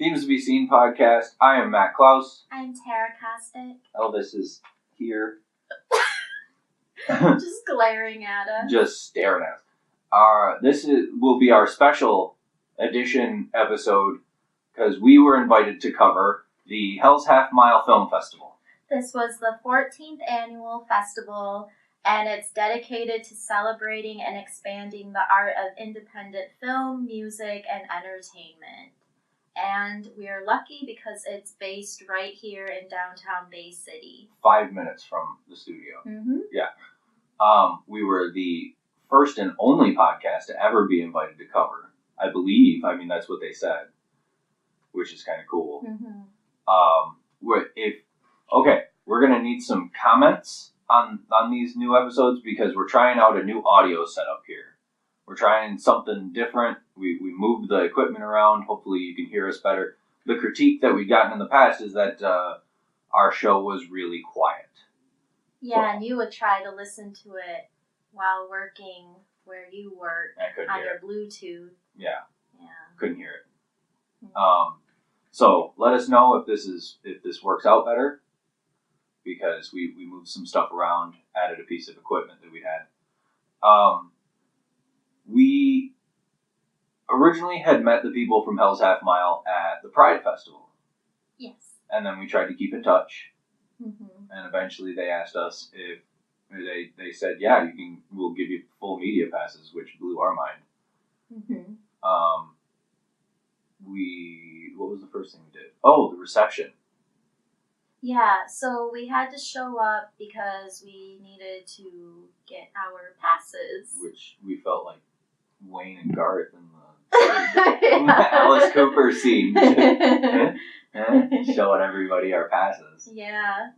Themes to Be Seen podcast. I am Matt Klaus. I'm Tara Kostic. Elvis is here. Just glaring at us. Just staring at us. Will be our special edition episode because we were invited to cover the Hell's Half Mile Film Festival. This was the 14th annual festival, and it's dedicated to celebrating and expanding the art of independent film, music, and entertainment. And we are lucky because it's based right here in downtown Bay City. 5 minutes from the studio. Mm-hmm. Yeah. We were the first and only podcast to ever be invited to cover, I believe. I mean, that's what they said, which is kind of cool. Mm-hmm. We're going to need some comments on these new episodes because we're trying out a new audio setup here. We're trying something different. We moved the equipment around. Hopefully you can hear us better. The critique that we've gotten in the past is that our show was really quiet. Yeah, and you would try to listen to it while working where you work on your Bluetooth. Yeah. Couldn't hear it. Mm-hmm. So let us know if this works out better, because we moved some stuff around, added a piece of equipment that we had. We originally had met the people from Hell's Half Mile at the Pride Festival. Yes. And then we tried to keep in touch. Mm-hmm. And eventually they asked us if they said, yeah, we'll give you full media passes, which blew our mind. Mm-hmm. What was the first thing we did? Oh, the reception. Yeah, so we had to show up because we needed to get our passes. Which we felt like Wayne and Garth in the Alice Cooper scene. Showing everybody our passes. Yeah.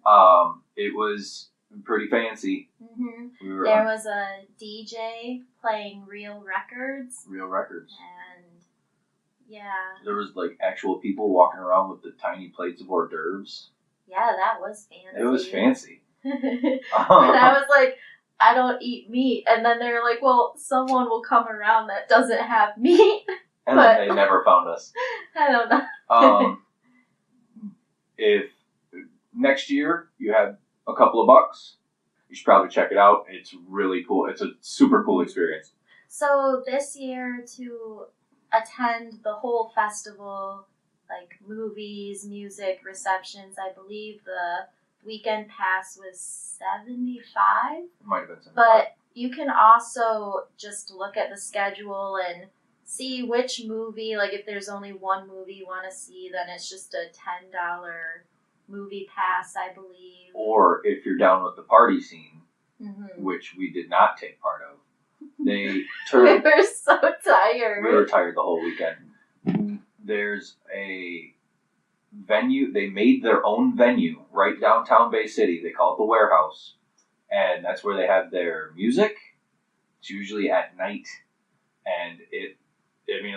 It was pretty fancy. Mm-hmm. There was a DJ playing real records. And yeah. There was like actual people walking around with the tiny plates of hors d'oeuvres. Yeah, that was fancy. It was fancy. And I was like, I don't eat meat. And then they were like, well, someone will come around that doesn't have meat. And then they never found us. I don't know. If next year you have a couple of bucks, you should probably check it out. It's really cool. It's a super cool experience. So this year, to attend the whole festival, like movies, music, receptions, I believe the weekend pass was $75. It might have been $75. But you can also just look at the schedule and see which movie, like if there's only one movie you want to see, then it's just a $10 movie pass, I believe. Or if you're down with the party scene, mm-hmm. which we did not take part of, we were so tired. We were tired the whole weekend. There's a venue. They made their own venue right downtown Bay City. They call it the Warehouse. And that's where they have their music. It's usually at night. And it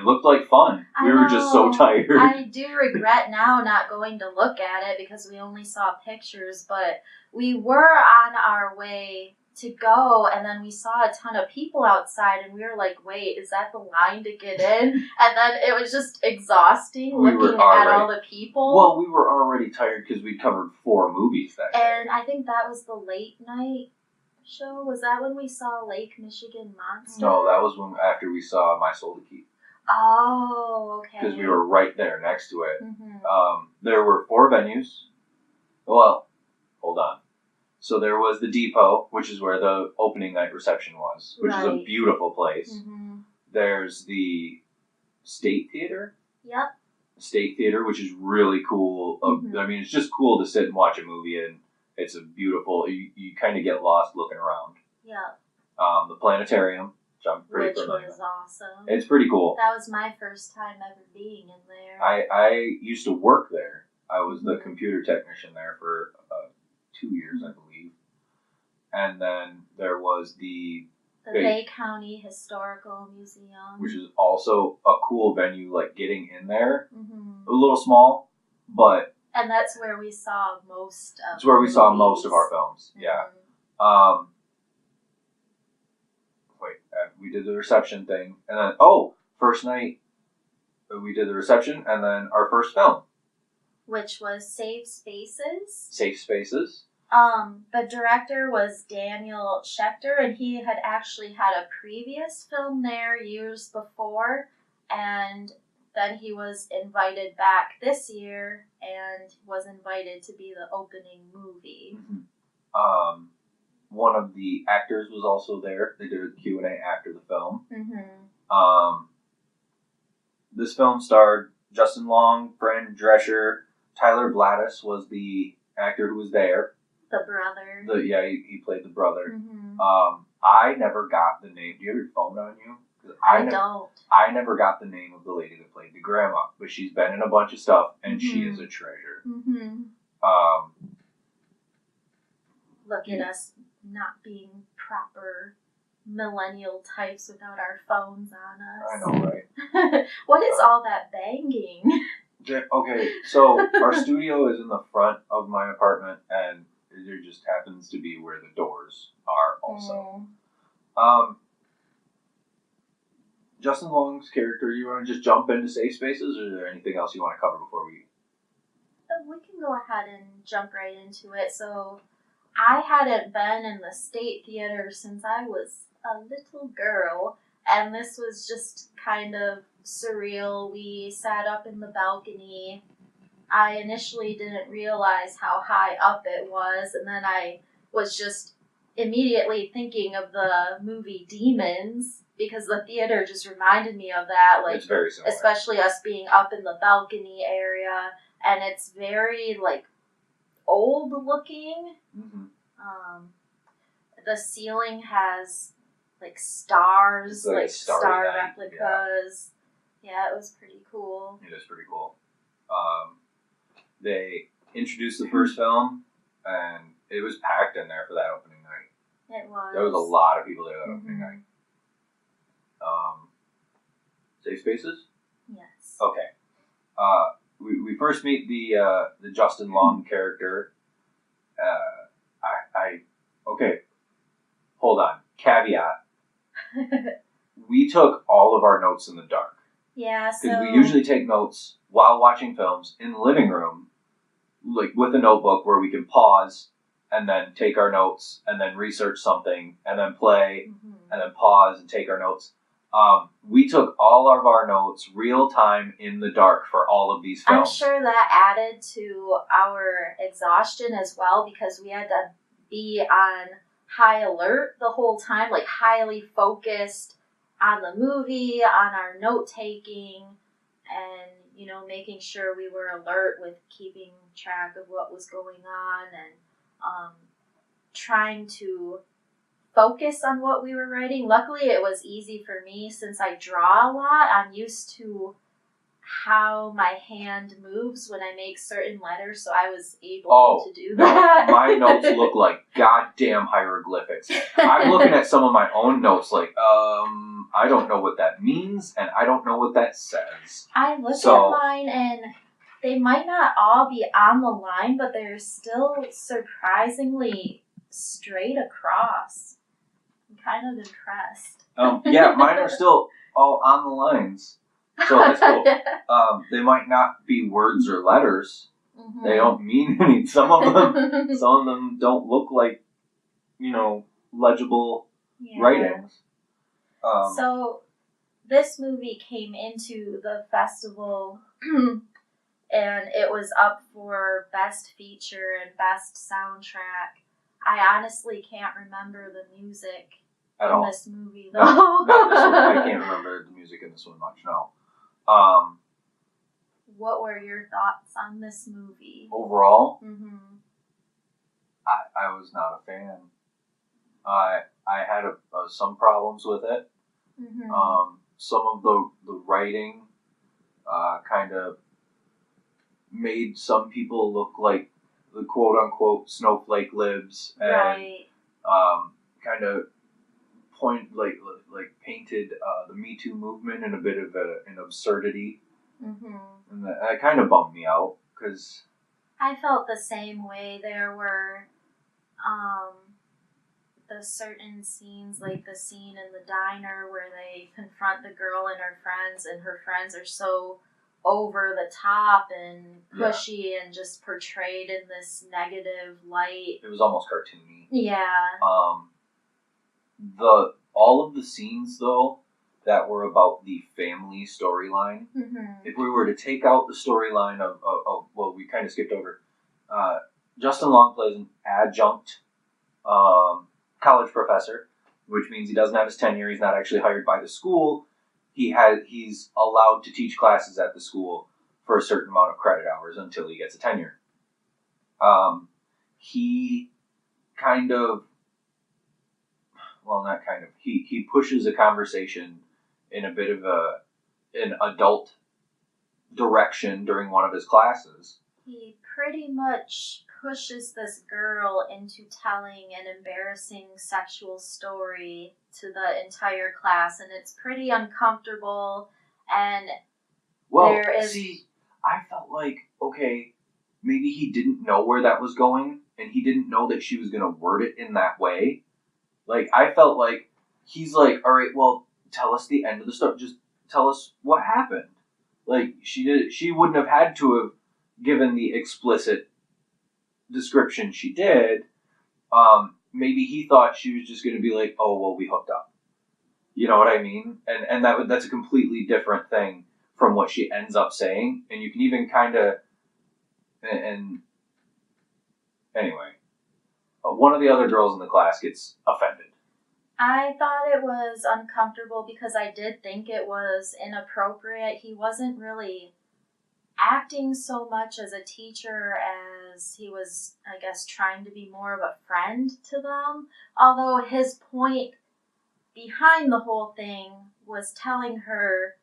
looked like fun. We were just so tired. I do regret now not going to look at it because we only saw pictures, but we were on our way to go, and then we saw a ton of people outside, and we were like, wait, is that the line to get in? And then it was just exhausting looking at all the people. Well, we were already tired because we'd covered 4 movies that day. And I think that was the late night show. Was that when we saw Lake Michigan Monster? No, that was after we saw My Soul to Keep. Oh, okay. Because we were right there next to it. Mm-hmm. There were 4 venues. Well, hold on. So there was the Depot, which is where the opening night reception was, which is a beautiful place. Mm-hmm. There's the State Theater. Yep. State Theater, which is really cool. Mm-hmm. I mean, it's just cool to sit and watch a movie, and it's a beautiful. You kind of get lost looking around. Yeah. The Planetarium, which I'm pretty familiar with. Which was awesome. It's pretty cool. That was my first time ever being in there. I used to work there. I was the computer technician there for 2 years, I believe. And then there was the Bay County Historical Museum, which is also a cool venue. Like getting in there, mm-hmm. a little small, but and that's where we saw most of. It's where we saw most of our films. Mm-hmm. Yeah. We did the reception thing, and then first night we did the reception, and then our first film, which was Safe Spaces. Safe Spaces. The director was Daniel Schechter, and he had actually had a previous film there years before, and then he was invited back this year and was invited to be the opening movie. Mm-hmm. One of the actors was also there. They did a Q&A after the film. Mm-hmm. This film starred Justin Long, Fran Drescher, Tyler Gladys was the actor who was there. The brother. He played the brother. Mm-hmm. I never got the name. Do you have your phone on you? I don't. I never got the name of the lady that played the grandma, but she's been in a bunch of stuff, and she is a treasure. Mm-hmm. Look at us not being proper millennial types without our phones on us. I know, right? What is all that banging? Okay, so our studio is in the front of my apartment, and there just happens to be where the doors are also. Justin Long's character, you want to just jump into Safe Spaces, or is there anything else you want to cover before we... We can go ahead and jump right into it. So, I hadn't been in the State Theater since I was a little girl, and this was just kind of surreal. We sat up in the balcony. I initially didn't realize how high up it was, and then I was just immediately thinking of the movie Demons, because the theater just reminded me of that. Like, it's very similar. Especially us being up in the balcony area, and it's very, like, old looking. Mm-hmm. The ceiling has, like, stars, like star replicas. Yeah, it was pretty cool. It is pretty cool. They introduced the first film, and it was packed in there for that opening night. It was. There was a lot of people there that opening night. Safe Spaces? Yes. Okay. We first meet the Justin Long character. Okay. Hold on. Caveat. We took all of our notes in the dark. Yeah, so... Because we usually take notes while watching films in the living room, like with a notebook where we can pause and then take our notes and then research something and then play and then pause and take our notes. We took all of our notes real time in the dark for all of these films. I'm sure that added to our exhaustion as well, because we had to be on high alert the whole time, like highly focused on the movie, on our note taking, and, you know, making sure we were alert with keeping track of what was going on and trying to focus on what we were writing. Luckily, it was easy for me since I draw a lot. I'm used to how my hand moves when I make certain letters, so I was able to do that. My notes look like goddamn hieroglyphics. I'm looking at some of my own notes like, I don't know what that means, and I don't know what that says. I look at mine, and they might not all be on the line, but they're still surprisingly straight across. I'm kind of impressed. Yeah, mine are still all on the lines. So that's cool. They might not be words or letters. Mm-hmm. They don't mean any. Some of them don't look like, you know, legible writings. So this movie came into the festival, and it was up for Best Feature and Best Soundtrack. I honestly can't remember the music in this movie, though. Not this one. I can't remember the music in this one much, no. What were your thoughts on this movie? Overall? Mm-hmm. I was not a fan. I had some problems with it. Mm-hmm. Some of the writing kind of made some people look like the quote-unquote snowflake libs, and kind of painted the Me Too movement in a bit of an absurdity. Mm-hmm. And that kind of bummed me out, because I felt the same way. There were the certain scenes, like the scene in the diner where they confront the girl and her friends are so over the top and pushy and just portrayed in this negative light. It was almost cartoony. Yeah. All of the scenes though that were about the family storyline. If we were to take out the storyline of well, we kind of skipped over. Justin Long plays an adjunct college professor, which means he doesn't have his tenure. He's not actually hired by the school. He's allowed to teach classes at the school for a certain amount of credit hours until he gets a tenure. He kind of, well, not kind of. He pushes a conversation in a bit of an adult direction during one of his classes. He pretty much pushes this girl into telling an embarrassing sexual story to the entire class, and it's pretty uncomfortable. And I felt like, okay, maybe he didn't know where that was going, and he didn't know that she was going to word it in that way. Like, I felt like he's like, all right, well, tell us the end of the story. Just tell us what happened. Like, she wouldn't have had to have given the explicit description she did. Maybe he thought she was just going to be like, oh, well, we hooked up. You know what I mean? And that's a completely different thing from what she ends up saying. And you can even kind of, and anyway, one of the other girls in the class gets offended. I thought it was uncomfortable because I did think it was inappropriate. He wasn't really acting so much as a teacher as he was, I guess, trying to be more of a friend to them. Although his point behind the whole thing was telling her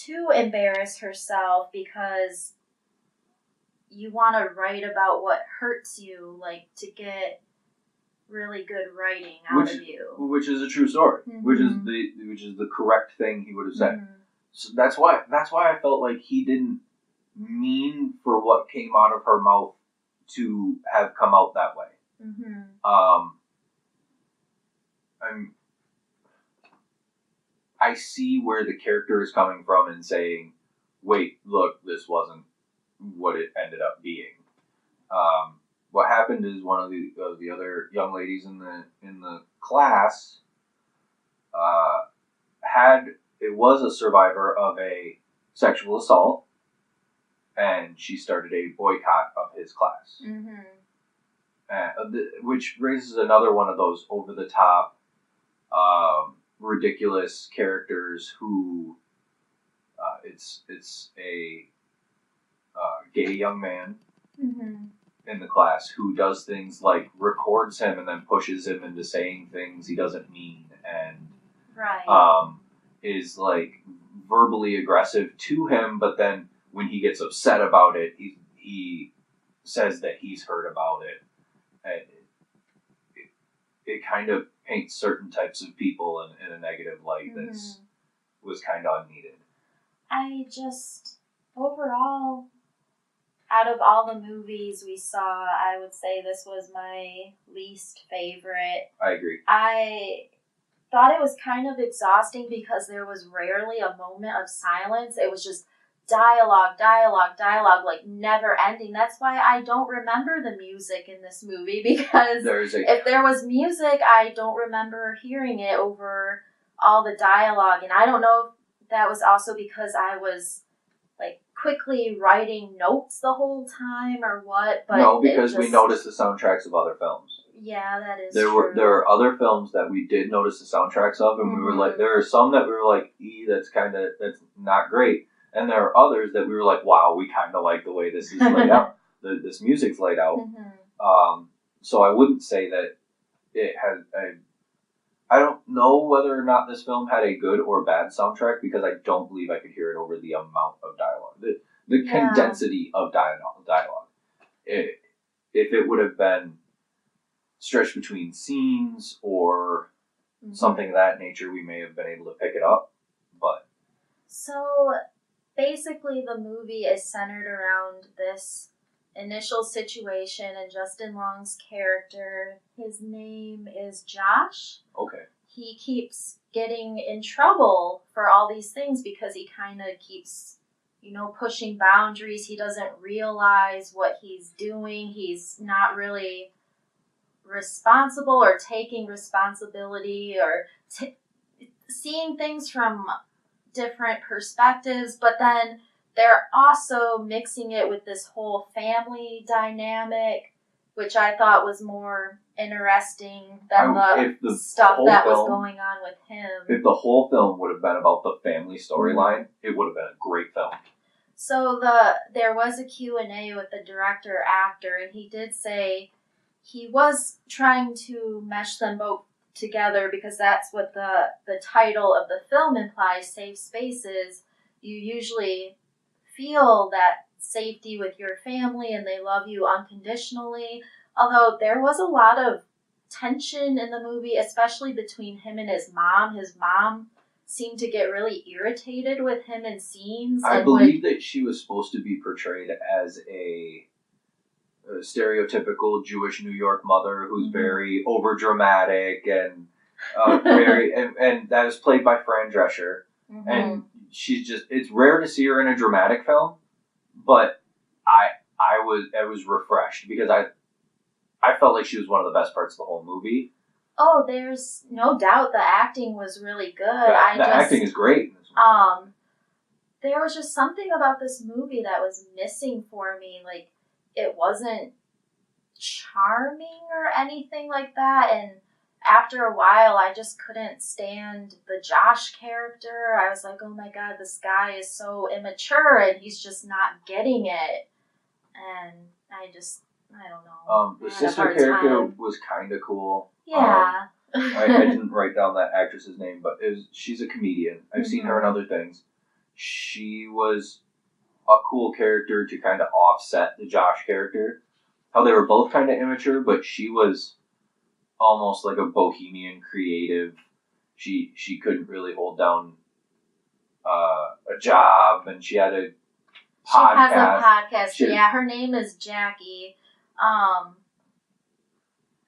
to embarrass herself because you want to write about what hurts you, like to get really good writing out of you. Which is a true story. Which is the correct thing he would have said. So that's why I felt like he didn't mean for what came out of her mouth to have come out that way. I see where the character is coming from and saying, wait, look, this wasn't what it ended up being. What happened is one of the other young ladies in the class was a survivor of a sexual assault, and she started a boycott of his class. Which raises another one of those over the top, ridiculous characters who it's a gay young man in the class who does things like records him and then pushes him into saying things he doesn't mean, and is like verbally aggressive to him, but then when he gets upset about it, he says that he's heard about it. And it kind of paints certain types of people in a negative light that was kind of unneeded. I just, overall, out of all the movies we saw, I would say this was my least favorite. I agree. I thought it was kind of exhausting because there was rarely a moment of silence. It was just dialogue, like never ending. That's why I don't remember the music in this movie, because if there was music, I don't remember hearing it over all the dialogue. And I don't know if that was also because I was like quickly writing notes the whole time or what. But no, because we noticed the soundtracks of other films. Yeah, that is true. There are other films that we did notice the soundtracks of, and we were like, there are some that we were like, that's not great. And there are others that we were like, wow, we kind of like the way this is laid out. This music's laid out. So I wouldn't say that it had I don't know whether or not this film had a good or bad soundtrack, because I don't believe I could hear it over the amount of dialogue. The condensity of dialogue. If it would have been stretched between scenes or something of that nature, we may have been able to pick it up. But so basically the movie is centered around this initial situation and Justin Long's character. His name is Josh. Okay. He keeps getting in trouble for all these things because he kind of keeps pushing boundaries. He doesn't realize what he's doing. He's not really responsible or taking responsibility or seeing things from different perspectives, but then they're also mixing it with this whole family dynamic, which I thought was more interesting than the stuff that was going on with him. If the whole film would have been about the family storyline, it would have been a great film. So there was a Q&A with the director-actor, and he did say he was trying to mesh them both together because that's what the title of the film implies, Safe Spaces. You usually feel that safety with your family and they love you unconditionally. Although there was a lot of tension in the movie, especially between him and his mom. His mom seemed to get really irritated with him in scenes. I believe that she was supposed to be portrayed as a stereotypical Jewish New York mother who's very overdramatic and and that is played by Fran Drescher. And she's it's rare to see her in a dramatic film, but I was refreshed because I felt like she was one of the best parts of the whole movie. Oh, there's no doubt the acting was really good. The acting is great. There was just something about this movie that was missing for me. Like, it wasn't charming or anything like that, and after a while I just couldn't stand the Josh character. I was like, oh my god, this guy is so immature and he's just not getting it. And I don't know. The sister character was kind of cool. Yeah. I didn't write down that actress's name, but she's a comedian. I've seen her in other things. She was a cool character to kind of offset the Josh character. How they were both kind of immature, but she was almost like a bohemian creative. She couldn't really hold down a job, and she had a podcast. She has a podcast. Her name is Jackie.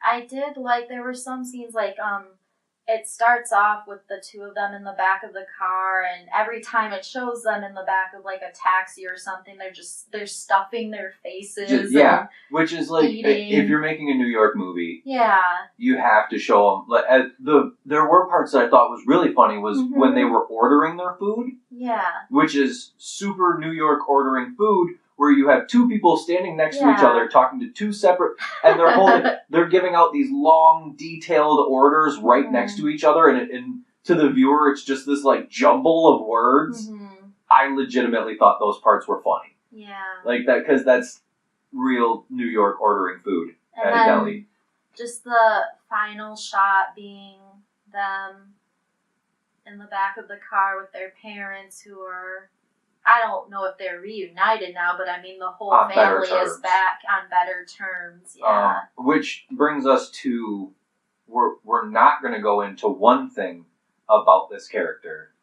I did like, there were some scenes like, it starts off with the two of them in the back of the car, and every time it shows them in the back of like a taxi or something, they're stuffing their faces. Which is like, eating. If you're making a New York movie, you have to show them. Like, there were parts that I thought was really funny was when they were ordering their food. Yeah. Which is super New York ordering food, where you have two people standing next to each other talking to two separate, and they're giving out these long, detailed orders right next to each other, and to the viewer, it's just this like jumble of words. I legitimately thought those parts were funny. Yeah. Like that, because that's real New York ordering food at a deli. Just the final shot being them in the back of the car with their parents who are, I don't know if they're reunited now, but I mean the whole family is back on better terms. Yeah. Which brings us to, we're not going to go into one thing about this character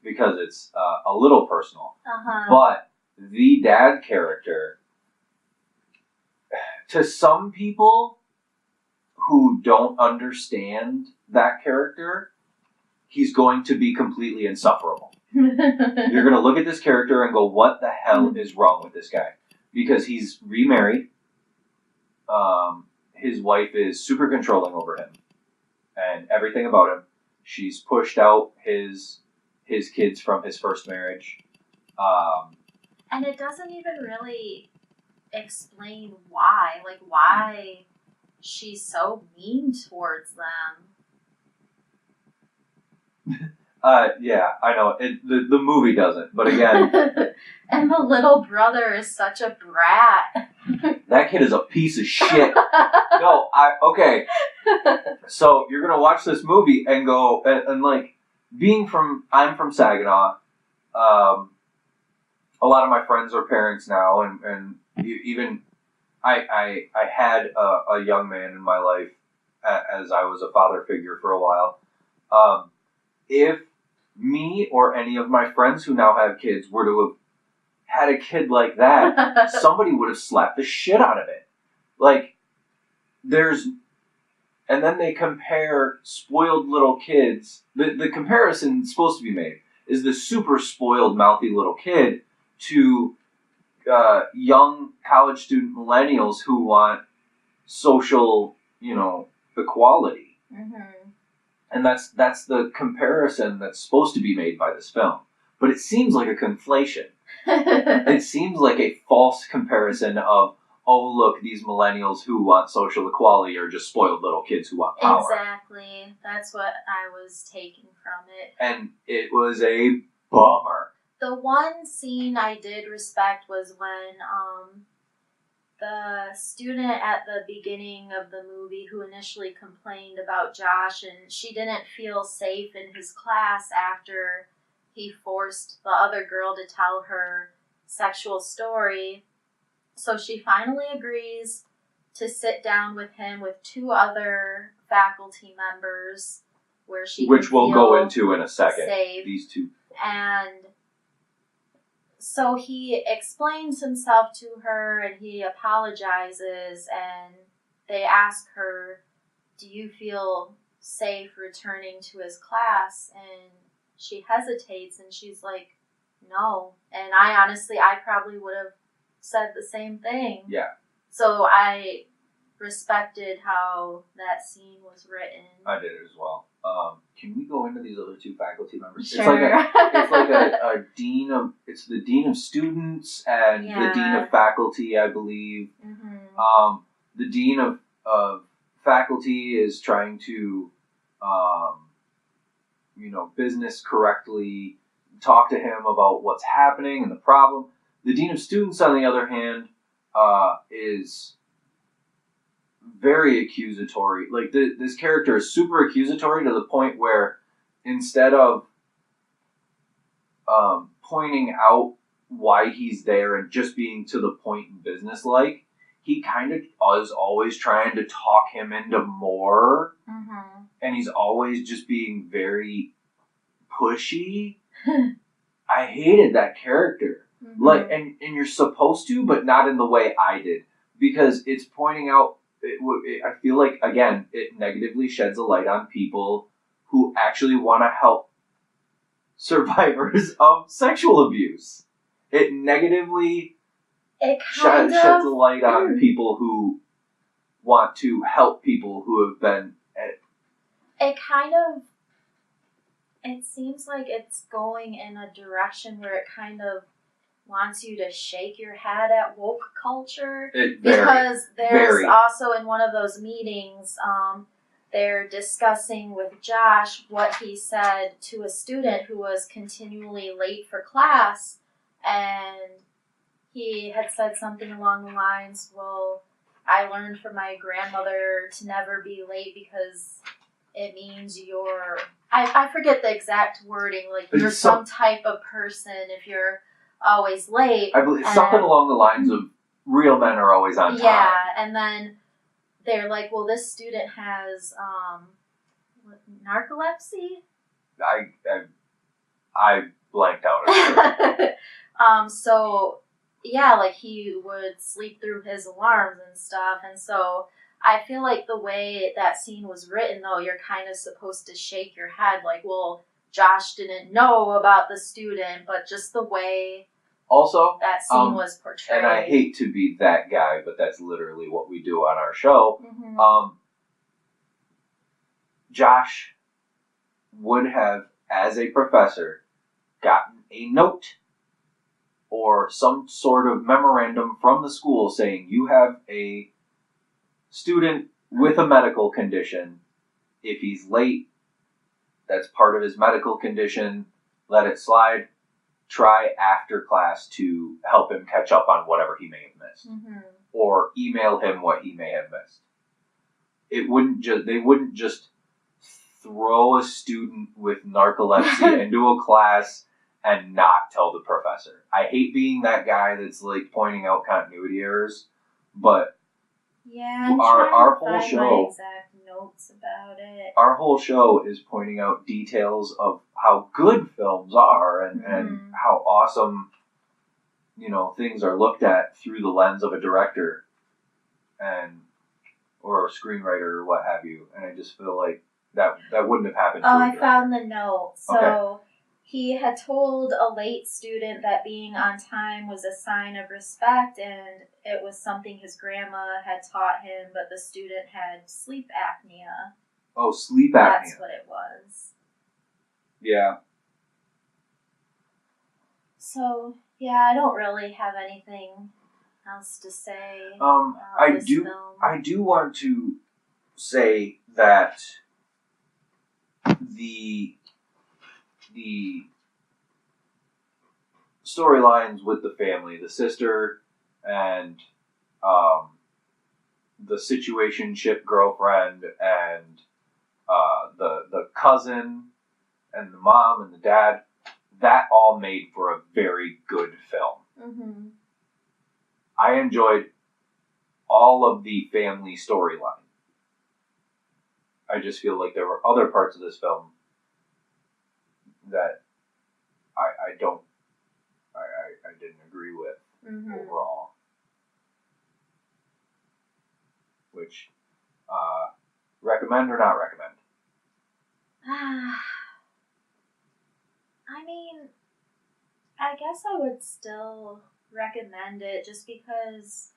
because it's a little personal. But the dad character, to some people who don't understand that character, he's going to be completely insufferable. You're going to look at this character and go, what the hell is wrong with this guy? Because he's remarried. His wife is super controlling over him and everything about him. She's pushed out his kids from his first marriage. And it doesn't even really explain why. Like, why she's so mean towards them. Yeah, I know. The movie doesn't, but again... And the little brother is such a brat. That kid is a piece of shit. No, okay. So, you're gonna watch this movie and go, and like, I'm from Saginaw. A lot of my friends are parents now, and even I had a young man in my life as I was a father figure for a while. If me or any of my friends who now have kids were to have had a kid like that, somebody would have slapped the shit out of it. Like, and then they compare spoiled little kids. The comparison supposed to be made is the super spoiled, mouthy little kid to young college student millennials who want social, equality. Mm-hmm. And that's the comparison that's supposed to be made by this film. But it seems like a conflation. It seems like a false comparison of, oh, look, these millennials who want social equality are just spoiled little kids who want power. Exactly. That's what I was taking from it. And it was a bummer. The one scene I did respect was when the student at the beginning of the movie who initially complained about Josh, and she didn't feel safe in his class after he forced the other girl to tell her sexual story. So she finally agrees to sit down with him with 2 other faculty members where she which we'll go into in a second. Safe. These 2. And so he explains himself to her and he apologizes, and they ask her, do you feel safe returning to his class? And she hesitates and she's like, no. And I probably would have said the same thing. Yeah. So I respected how that scene was written. I did as well. Can we go into these other 2 faculty members? Sure. It's like a dean of. It's the dean of students and the dean of faculty, I believe. Mm-hmm. The dean of faculty is trying to, business correctly talk to him about what's happening and the problem. The dean of students, on the other hand, is very accusatory. Like, this character is super accusatory to the point where instead of pointing out why he's there and just being to the point and business-like, he kind of is always trying to talk him into more. Mm-hmm. And he's always just being very pushy. I hated that character. Mm-hmm. Like, and you're supposed to, but not in the way I did. Because it's pointing out, I feel like, again, it negatively sheds a light on people who actually want to help survivors of sexual abuse. It negatively sheds a light on people who want to help people who have been... It seems like it's going in a direction where it kind of wants you to shake your head at woke culture. Because there's also in one of those meetings, they're discussing with Josh what he said to a student who was continually late for class, and he had said something along the lines, well, I learned from my grandmother to never be late because it means you're... I forget the exact wording, like you're some type of person if you're always late. I believe something along the lines of real men are always on time. Yeah, and then they're like, well, this student has narcolepsy? I blanked out. So, yeah, like he would sleep through his alarms and stuff, and so I feel like the way that scene was written, though, you're kind of supposed to shake your head, like, well, Josh didn't know about the student, but just the way also that scene was portrayed. And I hate to be that guy, but that's literally what we do on our show. Mm-hmm. Josh would have, as a professor, gotten a note or some sort of memorandum from the school saying, you have a student with a medical condition. If he's late, that's part of his medical condition. Let it slide. Try after class to help him catch up on whatever he may have missed. Mm-hmm. Or email him what he may have missed. They wouldn't just throw a student with narcolepsy into a class and not tell the professor. I hate being that guy that's like pointing out continuity errors, but yeah, our whole show, my exact notes about it. Our whole show is pointing out details of how good films are and how awesome, things are looked at through the lens of a director or a screenwriter or what have you. And I just feel like that wouldn't have happened. Oh, I found the note. So he had told a late student that being on time was a sign of respect, and it was something his grandma had taught him, but the student had sleep apnea. Oh, sleep apnea. That's what it was. Yeah. So, yeah, I don't really have anything else to say I this do. film. I do want to say that the storylines with the family, the sister and the situationship girlfriend and the cousin and the mom and the dad, that all made for a very good film. Mm-hmm. I enjoyed all of the family storyline. I just feel like there were other parts of this film that I didn't agree with overall. Which, recommend or not recommend? I mean, I guess I would still recommend it just because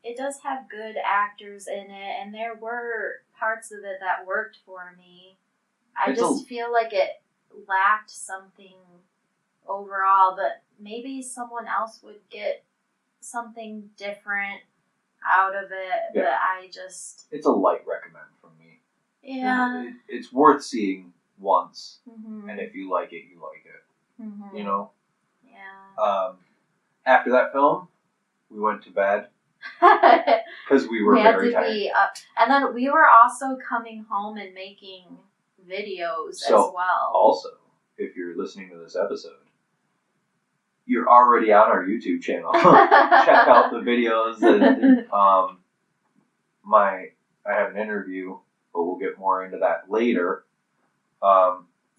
it does have good actors in it, and there were parts of it that worked for me. I just feel like it lacked something overall, but maybe someone else would get something different out of it, but I just... It's a light recommend from me. Yeah. It's worth seeing once, Mm-hmm. and if you like it, you like it. Mm-hmm. You know? Yeah. After that film, we went to bed. Because we were very tired. Be up. And then we were also coming home and making videos as well. Also, if you're listening to this episode, you're already on our YouTube channel. Check out the videos. And I have an interview, but we'll get more into that later.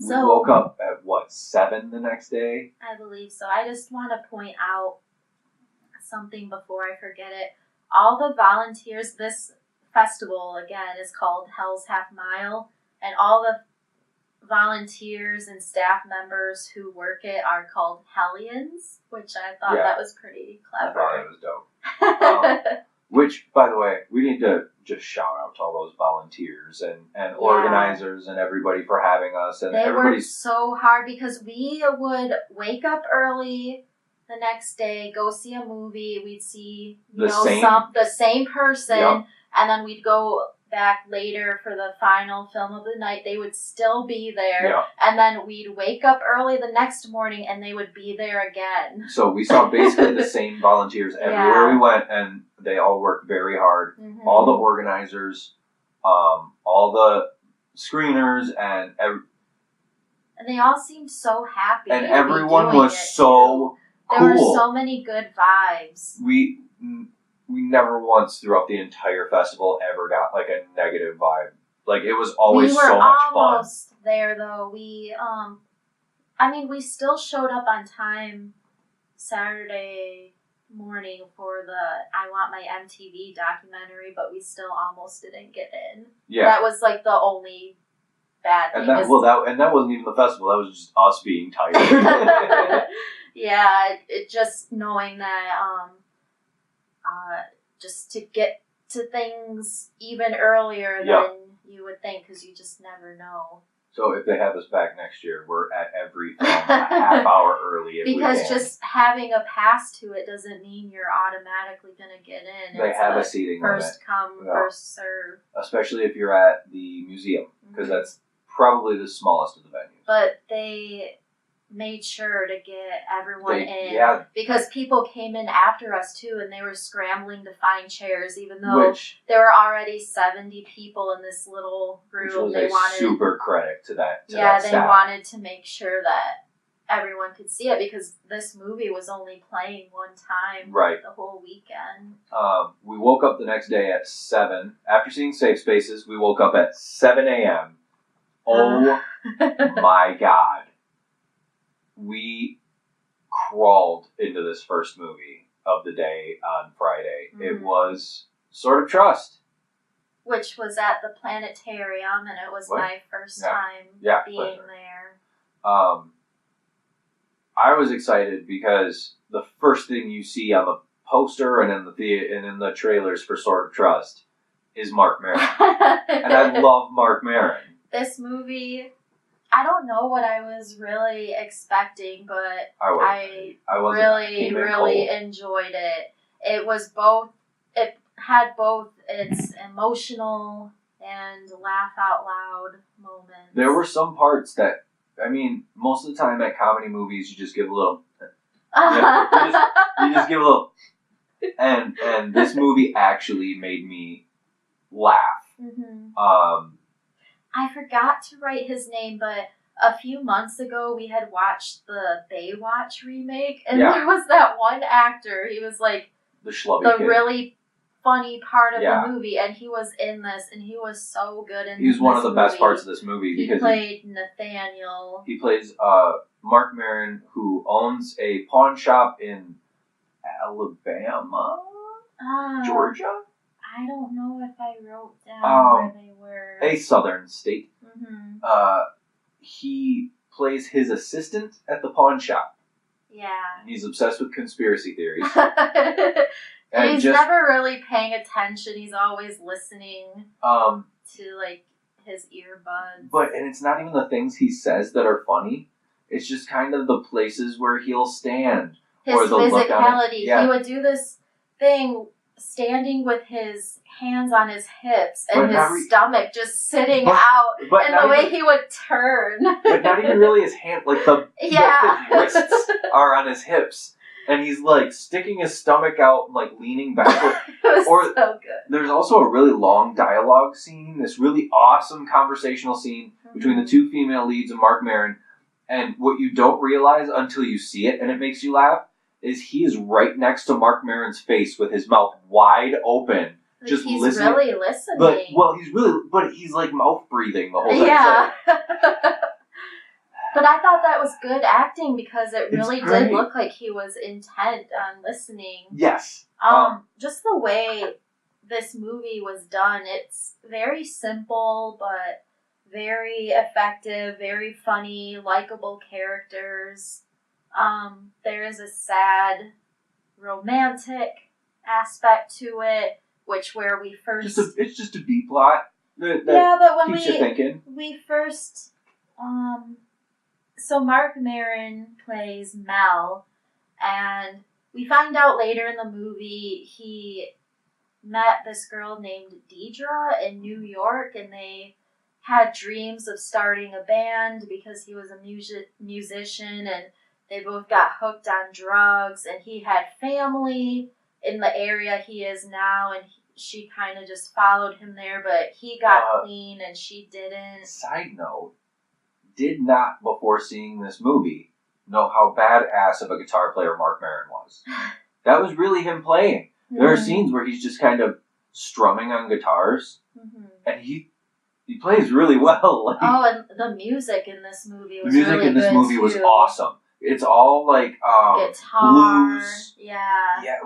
We woke up at 7 the next day? I believe so. I just want to point out something before I forget it. All the volunteers, this festival again is called Hell's Half Mile, and all the volunteers and staff members who work it are called Hellions, which I thought that was pretty clever. I thought it was dope. Which, by the way, we need to just shout out to all those volunteers and organizers and everybody for having us. And they worked so hard because we would wake up early the next day, go see a movie. We'd see the same person, and then we'd go back later for the final film of the night. They would still be there, and then we'd wake up early the next morning, and they would be there again. So we saw basically the same volunteers everywhere we went, and they all worked very hard. Mm-hmm. All the organizers, all the screeners, and they all seemed so happy. And everyone was so cool. There were so many good vibes. We never once throughout the entire festival ever got like a negative vibe. Like it was always so much fun. We were almost there though. We we still showed up on time Saturday morning for the I Want My MTV documentary, but we still almost didn't get in. Yeah. That was like the only bad thing. And that wasn't even the festival, that was just us being tired. Yeah, just knowing that just to get to things even earlier than you would think, because you just never know. So if they have us back next year, we're at every film a half hour early. Because just having a pass to it doesn't mean you're automatically going to get in. They have a seating limit. First come, first serve. Especially if you're at the museum, because that's probably the smallest of the venues. But they made sure to get everyone in because people came in after us too, and they were scrambling to find chairs, even though there were already 70 people in this little room. Which was super credit to that. They wanted to make sure that everyone could see it because this movie was only playing one time the whole weekend. We woke up the next day at 7. After seeing Safe Spaces, we woke up at 7 a.m. Oh my God. We crawled into this first movie of the day on Friday. Mm-hmm. It was Sort of Trust. Which was at the planetarium, and it was my first time being there. I was excited because the first thing you see on the poster and in the trailers for Sword of Trust is Mark Maron. And I love Mark Maron. This movie, I don't know what I was really expecting, but I really enjoyed it. It was both, it had both its emotional and laugh out loud moments. There were some parts that, I mean, most of the time at comedy movies, you just give a little, you just give a little, and this movie actually made me laugh. Mm-hmm. I forgot to write his name, but a few months ago we had watched the Baywatch remake, and there was that one actor. He was like the schlubby kid. Really funny part of the movie, and he was in this, and he was so good in this. He was one of the best parts of this movie because he played Nathaniel. He plays Mark Maron, who owns a pawn shop in Alabama, Georgia. I don't know if I wrote down where they were. A southern state. Mm-hmm. He plays his assistant at the pawn shop. Yeah. He's obsessed with conspiracy theories. And he's never really paying attention. He's always listening to like his earbuds. And it's not even the things he says that are funny. It's just kind of the places where he'll stand. His or the physicality. Yeah. He would do this thing standing with his hands on his hips and his stomach just sitting out, and the way he would turn. But not even really his hand, like his wrists are on his hips, and he's like sticking his stomach out and like leaning backward. It was so good. There's also a really long dialogue scene, this really awesome conversational scene between the two female leads and Mark Maron, and what you don't realize until you see it, and it makes you laugh, is he is right next to Mark Maron's face with his mouth wide open, just he's listening. Really listening. But he's like mouth breathing the whole time. Yeah. But I thought that was good acting because it really did look like he was intent on listening. Yes. Just the way this movie was done, it's very simple but very effective, very funny, likable characters. There is a sad, romantic aspect to it, where we first... It's just a B plot that but when keeps you thinking. We first... So Mark Maron plays Mel, and we find out later in the movie he met this girl named Deidre in New York, and they had dreams of starting a band because he was a musician, and they both got hooked on drugs, and he had family in the area he is now, and she kind of just followed him there, but he got clean and she didn't. Side note, did not, before seeing this movie, know how badass of a guitar player Mark Maron was. That was really him playing. Mm-hmm. There are scenes where he's just kind of strumming on guitars, and he plays really well. And the music in this movie was was awesome. It's all like guitar, blues,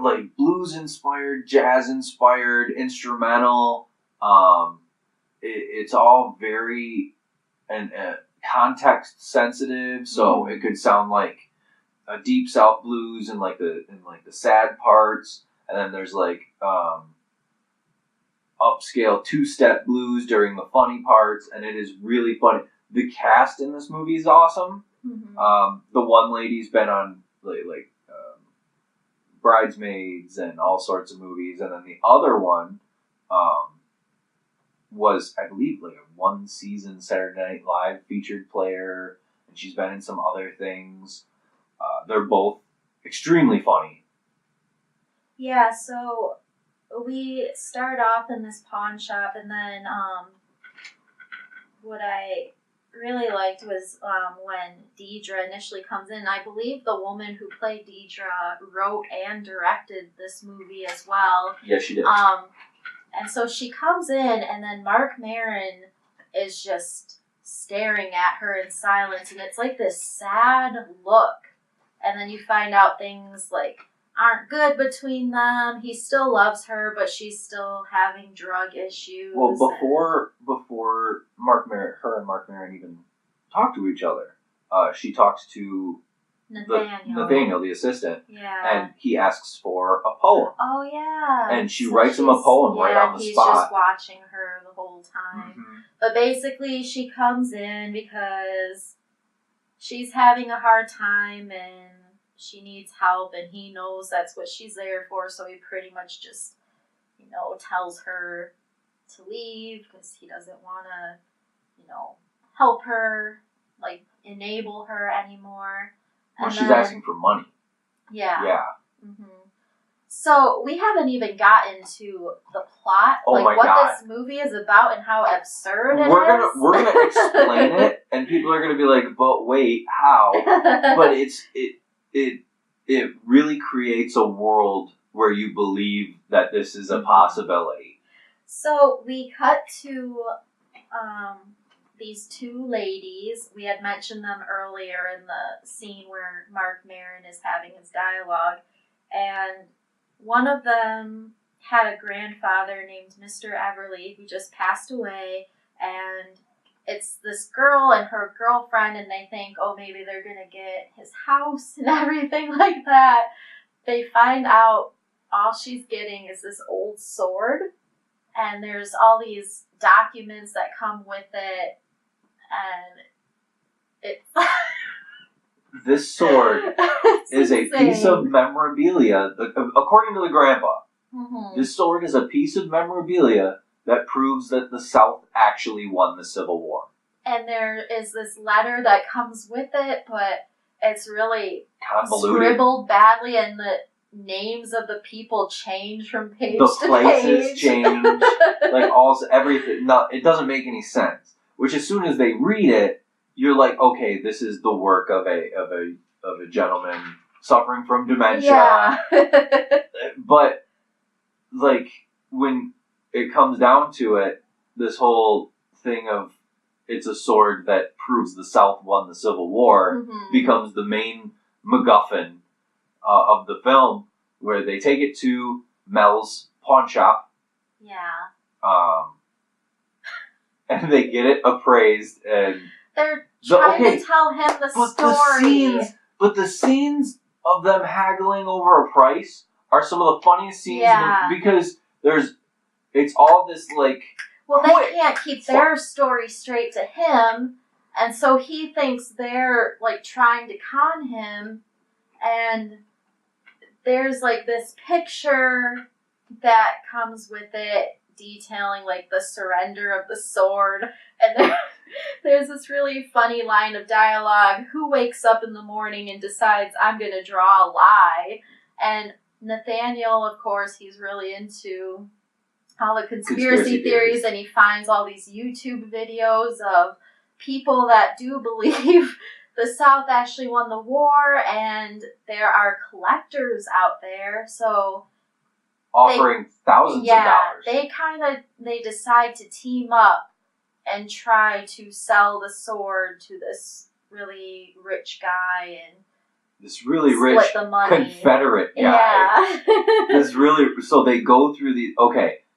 like blues inspired, jazz inspired, instrumental. It's all very context sensitive, so it could sound like a deep South blues in like the sad parts, and then there's like upscale 2-step blues during the funny parts, and it is really funny. The cast in this movie is awesome. Mm-hmm. The one lady's been on like Bridesmaids and all sorts of movies, and then the other one was, I believe, like a 1-season Saturday Night Live featured player, and she's been in some other things. They're both extremely funny. Yeah, so we start off in this pawn shop, and then what I really liked was when Deidre initially comes in. I believe the woman who played Deidre wrote and directed this movie as well. Yes, she did. And so she comes in, and then Mark Maron is just staring at her in silence, and it's like this sad look. And then you find out things like aren't good between them. He still loves her, but she's still having drug issues. Well, before her and Mark Maron even talk to each other, she talks to Nathaniel, the assistant. Yeah. And he asks for a poem. Oh, yeah. And she writes him a poem right on the he's spot. He's just watching her the whole time. Mm-hmm. But basically, she comes in because she's having a hard time and she needs help, and he knows that's what she's there for, so he pretty much just, tells her to leave because he doesn't want to, help her, enable her anymore. Well, she's asking for money. Yeah. Yeah. Mm-hmm. So we haven't even gotten to the plot, what God. This movie is about and how absurd it is. We're gonna explain it, and people are gonna be like, "But wait, how?" But it really creates a world where you believe that this is a possibility. So we cut to these two ladies. We had mentioned them earlier in the scene where Mark Maron is having his dialogue, and one of them had a grandfather named Mr. Everly who just passed away, and it's this girl and her girlfriend, and they think, oh, maybe they're going to get his house and everything like that. They find out all she's getting is this old sword, and there's all these documents that come with it, and it's... This sword is a piece of memorabilia, according to the grandpa. Mm-hmm. This sword is a piece of memorabilia that proves that the South actually won the Civil War. And there is this letter that comes with it, but it's really convoluted, scribbled badly, and the names of the people change from page to page. The places change, everything. No, it doesn't make any sense. Which, as soon as they read it, you're like, okay, this is the work of a gentleman suffering from dementia. Yeah. But when it comes down to it, this whole thing of it's a sword that proves the South won the Civil War becomes the main MacGuffin of the film, where they take it to Mel's pawn shop. Yeah. And they get it appraised, and they're trying to tell him the story. But the scenes of them haggling over a price are some of the funniest scenes because it's all this well, they can't keep their story straight to him, and so he thinks they're trying to con him, and there's this picture that comes with it detailing the surrender of the sword, and there's this really funny line of dialogue: who wakes up in the morning and decides I'm gonna draw a lie? And Nathaniel, of course, he's really into all the conspiracy theories, and he finds all these YouTube videos of people that do believe the South actually won the war, and there are collectors out there, so offering thousands of dollars. They decide to team up and try to sell the sword to this really rich guy and this really rich Confederate guy. Yeah. So they go through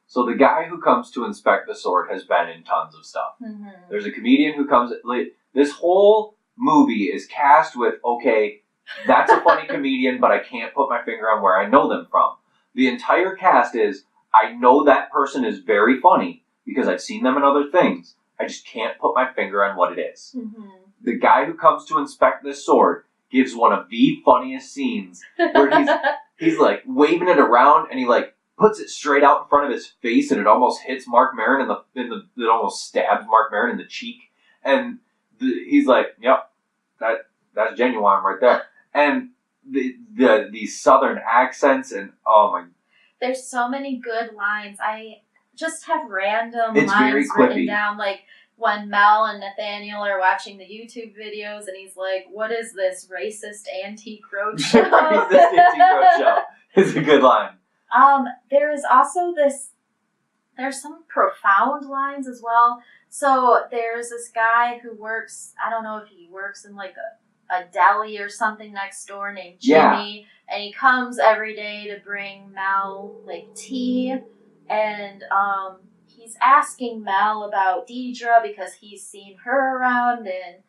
so the guy who comes to inspect the sword has been in tons of stuff. Mm-hmm. There's a comedian who comes, this whole movie is cast with, that's a funny comedian, but I can't put my finger on where I know them from. The entire cast is, I know that person is very funny because I've seen them in other things. I just can't put my finger on what it is. Mm-hmm. The guy who comes to inspect this sword gives one of the funniest scenes where he's waving it around, and he puts it straight out in front of his face, and it almost hits Mark Maron it almost stabs Mark Maron in the cheek, and he's like, yep, that's genuine right there. And the southern accents, and oh my, there's so many good lines. I just have random lines written down, when Mel and Nathaniel are watching the YouTube videos, and he's like, what is this racist antique roadshow? Racist antique roadshow is a good line. There is also there's some profound lines as well. So there's this guy who works, I don't know if he works in a deli or something next door, named Jimmy, and he comes every day to bring Mel tea, and he's asking Mel about Deidre because he's seen her around, and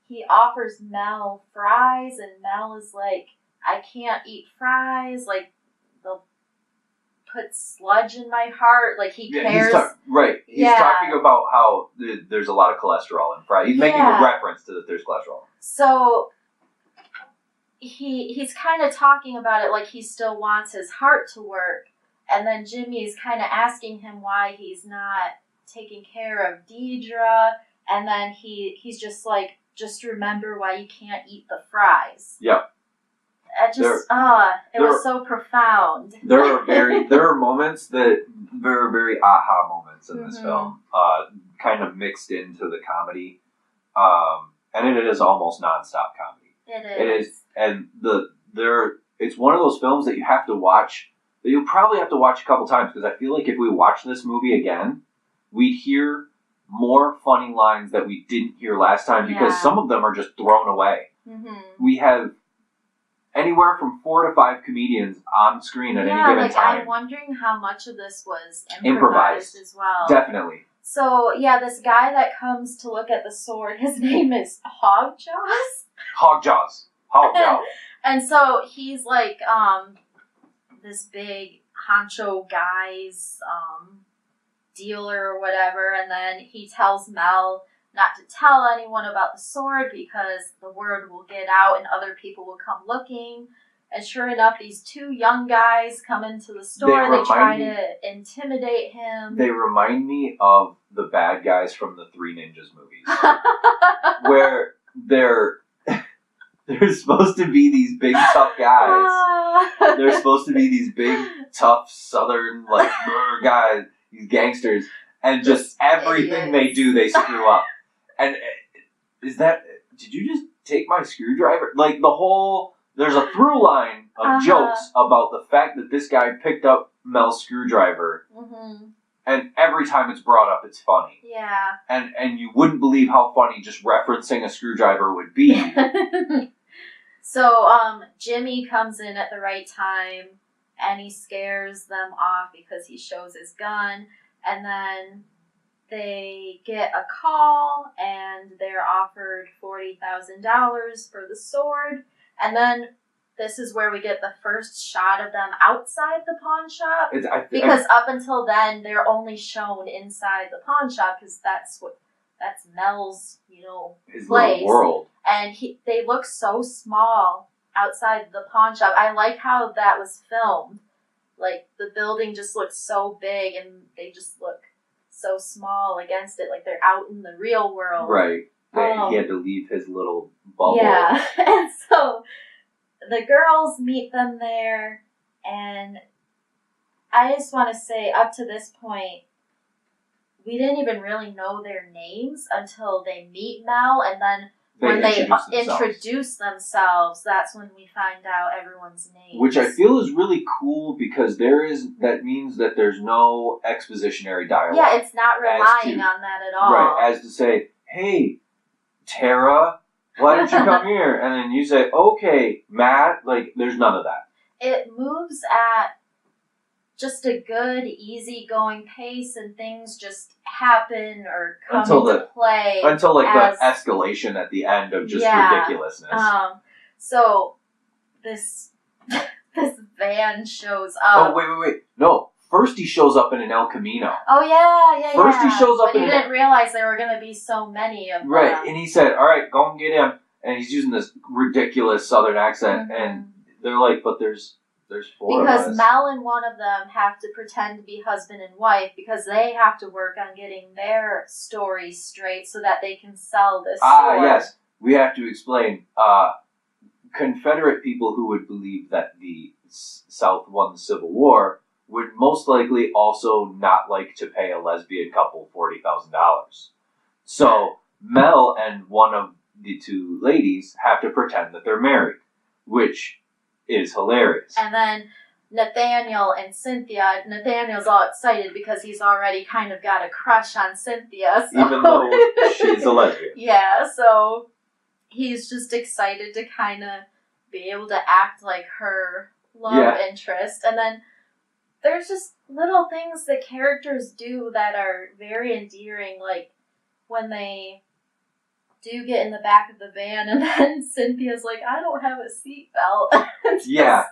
he offers Mel fries, and Mel is like, I can't eat fries, like, they'll put sludge in my heart, like, he cares. He's talking about how there's a lot of cholesterol in fries. He's making a reference to that there's cholesterol. So, he's kind of talking about it like he still wants his heart to work, and then Jimmy's kind of asking him why he's not taking care of Deidre, and then he's just like, just remember why you can't eat the fries. Yep. It was so profound. There are moments that very, very aha moments in this film, kind of mixed into the comedy, and it is almost nonstop comedy. It is, and it's one of those films that you have to watch. That you'll probably have to watch a couple times, because I feel like if we watch this movie again, we'd hear more funny lines that we didn't hear last time, because some of them are just thrown away. We have anywhere from 4 to 5 comedians on screen at any given time. I'm wondering how much of this was improvised as well. Definitely. So, this guy that comes to look at the sword, his name is Hogjaws. And so he's like this big honcho guy's dealer or whatever, and then he tells Mel not to tell anyone about the sword because the word will get out and other people will come looking. And sure enough, these 2 young guys come into the store. They try to intimidate him. They remind me of the bad guys from the Three Ninjas movies, where they're supposed to be these big tough guys. They're supposed to be these big tough Southern guys, these gangsters, and just everything they do, they screw up. And did you just take my screwdriver? Like, there's a through line of jokes about the fact that this guy picked up Mel's screwdriver, and every time it's brought up, it's funny. Yeah. And you wouldn't believe how funny just referencing a screwdriver would be. So, Jimmy comes in at the right time, and he scares them off because he shows his gun, and then they get a call, and they're offered $40,000 for the sword. And then this is where we get the first shot of them outside the pawn shop. Because up until then, they're only shown inside the pawn shop, because that's Mel's, his place. Little world. And they look so small outside the pawn shop. I like how that was filmed. Like, the building just looks so big, and they just look so small against it, like they're out in the real world. Right. He had to leave his little bubble. Yeah. And so the girls meet them there, and I just want to say, up to this point, we didn't even really know their names until they meet Mel, and then when they introduce themselves, that's when we find out everyone's names. Which I feel is really cool, because that means that there's no expositionary dialogue. Yeah, it's not relying on that at all. Right, as to say, hey, Tara, why don't you come here? And then you say, okay, Matt, there's none of that. It moves at just a good, easy-going pace, and things just happen or come into play. Until, the escalation at the end of just ridiculousness. So, this van shows up. Oh, wait. No, first he shows up in an El Camino. Oh, yeah. First he shows up but he didn't realize there were going to be so many of them. Right, and he said, all right, go and get him. And he's using this ridiculous Southern accent, and they're like, but there's 4 of us. Because Mel and one of them have to pretend to be husband and wife, because they have to work on getting their stories straight so that they can sell this sword. Yes. We have to explain. Confederate people who would believe that the South won the Civil War would most likely also not like to pay a lesbian couple $40,000. So Mel and one of the 2 ladies have to pretend that they're married, which is hilarious. And then Nathaniel and Cynthia. Nathaniel's all excited because he's already kind of got a crush on Cynthia. So. Even though she's a lesbian. Yeah, so he's just excited to kind of be able to act like her love interest. And then there's just little things that characters do that are very endearing, like when they do get in the back of the van, and then Cynthia's like, I don't have a seatbelt. Yeah.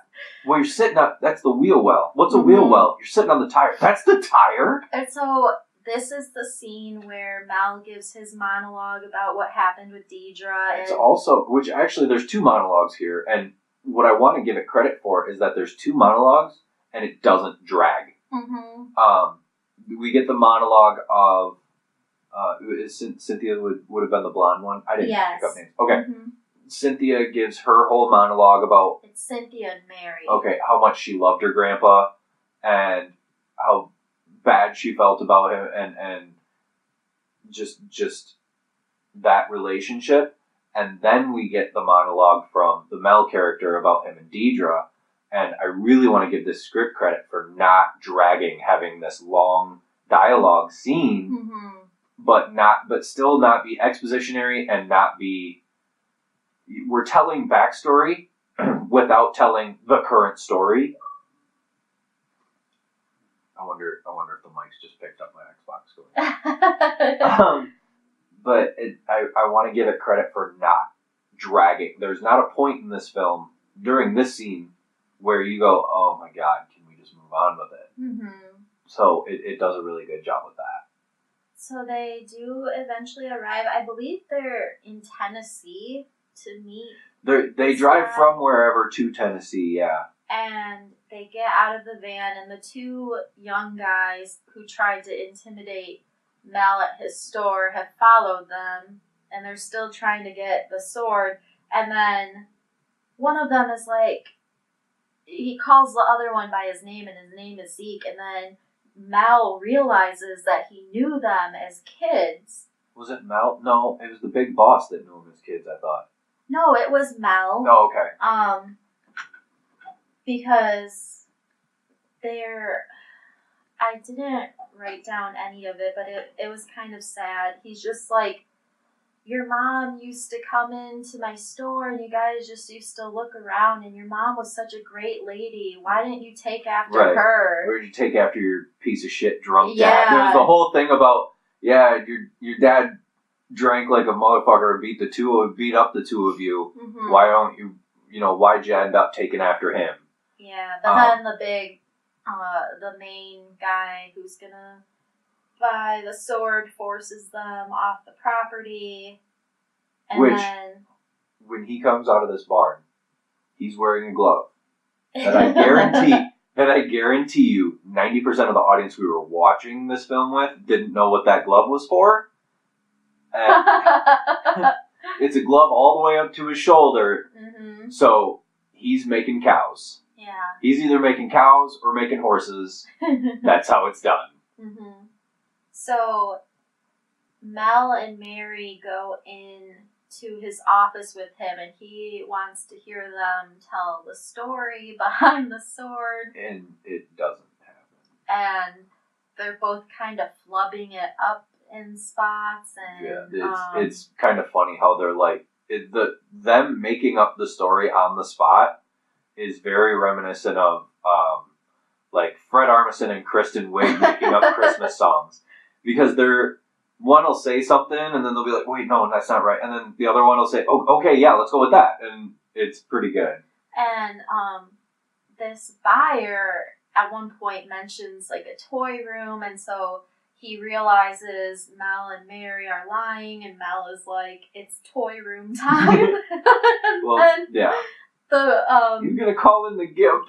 Well, you're sitting up. That's the wheel well. What's a wheel well? You're sitting on the tire. That's the tire? And so this is the scene where Mel gives his monologue about what happened with Deidre. It's also, which actually there's two monologues here, and what I want to give it credit for is that there's two monologues, and it doesn't drag. We get the monologue of, Cynthia would have been the blonde one. I didn't pick up names. Okay. Cynthia gives her whole monologue about... It's Cynthia and Mary. Okay, how much she loved her grandpa, and how bad she felt about him, and just that relationship. And then we get the monologue from the Mel character about him and Deidre, and I really want to give this script credit for not dragging, having this long dialogue scene, but still not be expositionary and not be... We're telling backstory without telling the current story. I wonder if the mics just picked up my Xbox going. But I want to give it credit for not dragging. There's not a point in this film during this scene where you go, oh my god, can we just move on with it? So it does a really good job with that. So they do eventually arrive. I believe they're in Tennessee to meet. They drive from wherever to Tennessee, yeah. And they get out of the van, and the two young guys who tried to intimidate Mel at his store have followed them, and they're still trying to get the sword. And then one of them is like, he calls the other one by his name, and his name is Zeke, and then Mel realizes that he knew them as kids. Was it Mel? No, it was the big boss that knew him as kids, I thought. No, it was Mel. Oh, okay. Because I didn't write down any of it, but it was kind of sad. He's just like, your mom used to come into my store and you guys just used to look around, and your mom was such a great lady. Why didn't you take after her? Or did you take after your piece of shit drunk dad? There was the whole thing about, your dad drank like a motherfucker and beat up the two of you. Why don't you, why'd you end up taking after him? Yeah, but then the main guy who's gonna buy the sword forces them off the property. And then when he comes out of this barn, he's wearing a glove. And I guarantee you, 90% of the audience we were watching this film with didn't know what that glove was for. And it's a glove all the way up to his shoulder. So he's making cows. Yeah. He's either making cows or making horses. That's how it's done. So Mel and Mary go in to his office with him, and he wants to hear them tell the story behind the sword. And it doesn't happen. And they're both kind of flubbing it up in spots. And it's kind of funny how they're like, them making up the story on the spot is very reminiscent of like Fred Armisen and Kristen Wiig making up Christmas songs, because one will say something and then they'll be like, wait, no, that's not right, and then the other one will say, oh, okay, yeah, let's go with that, and it's pretty good. And this buyer at one point mentions like a toy room, and so he realizes Mel and Mary are lying, and Mel is like, it's toy room time. Well, yeah. You're gonna call in the gimp.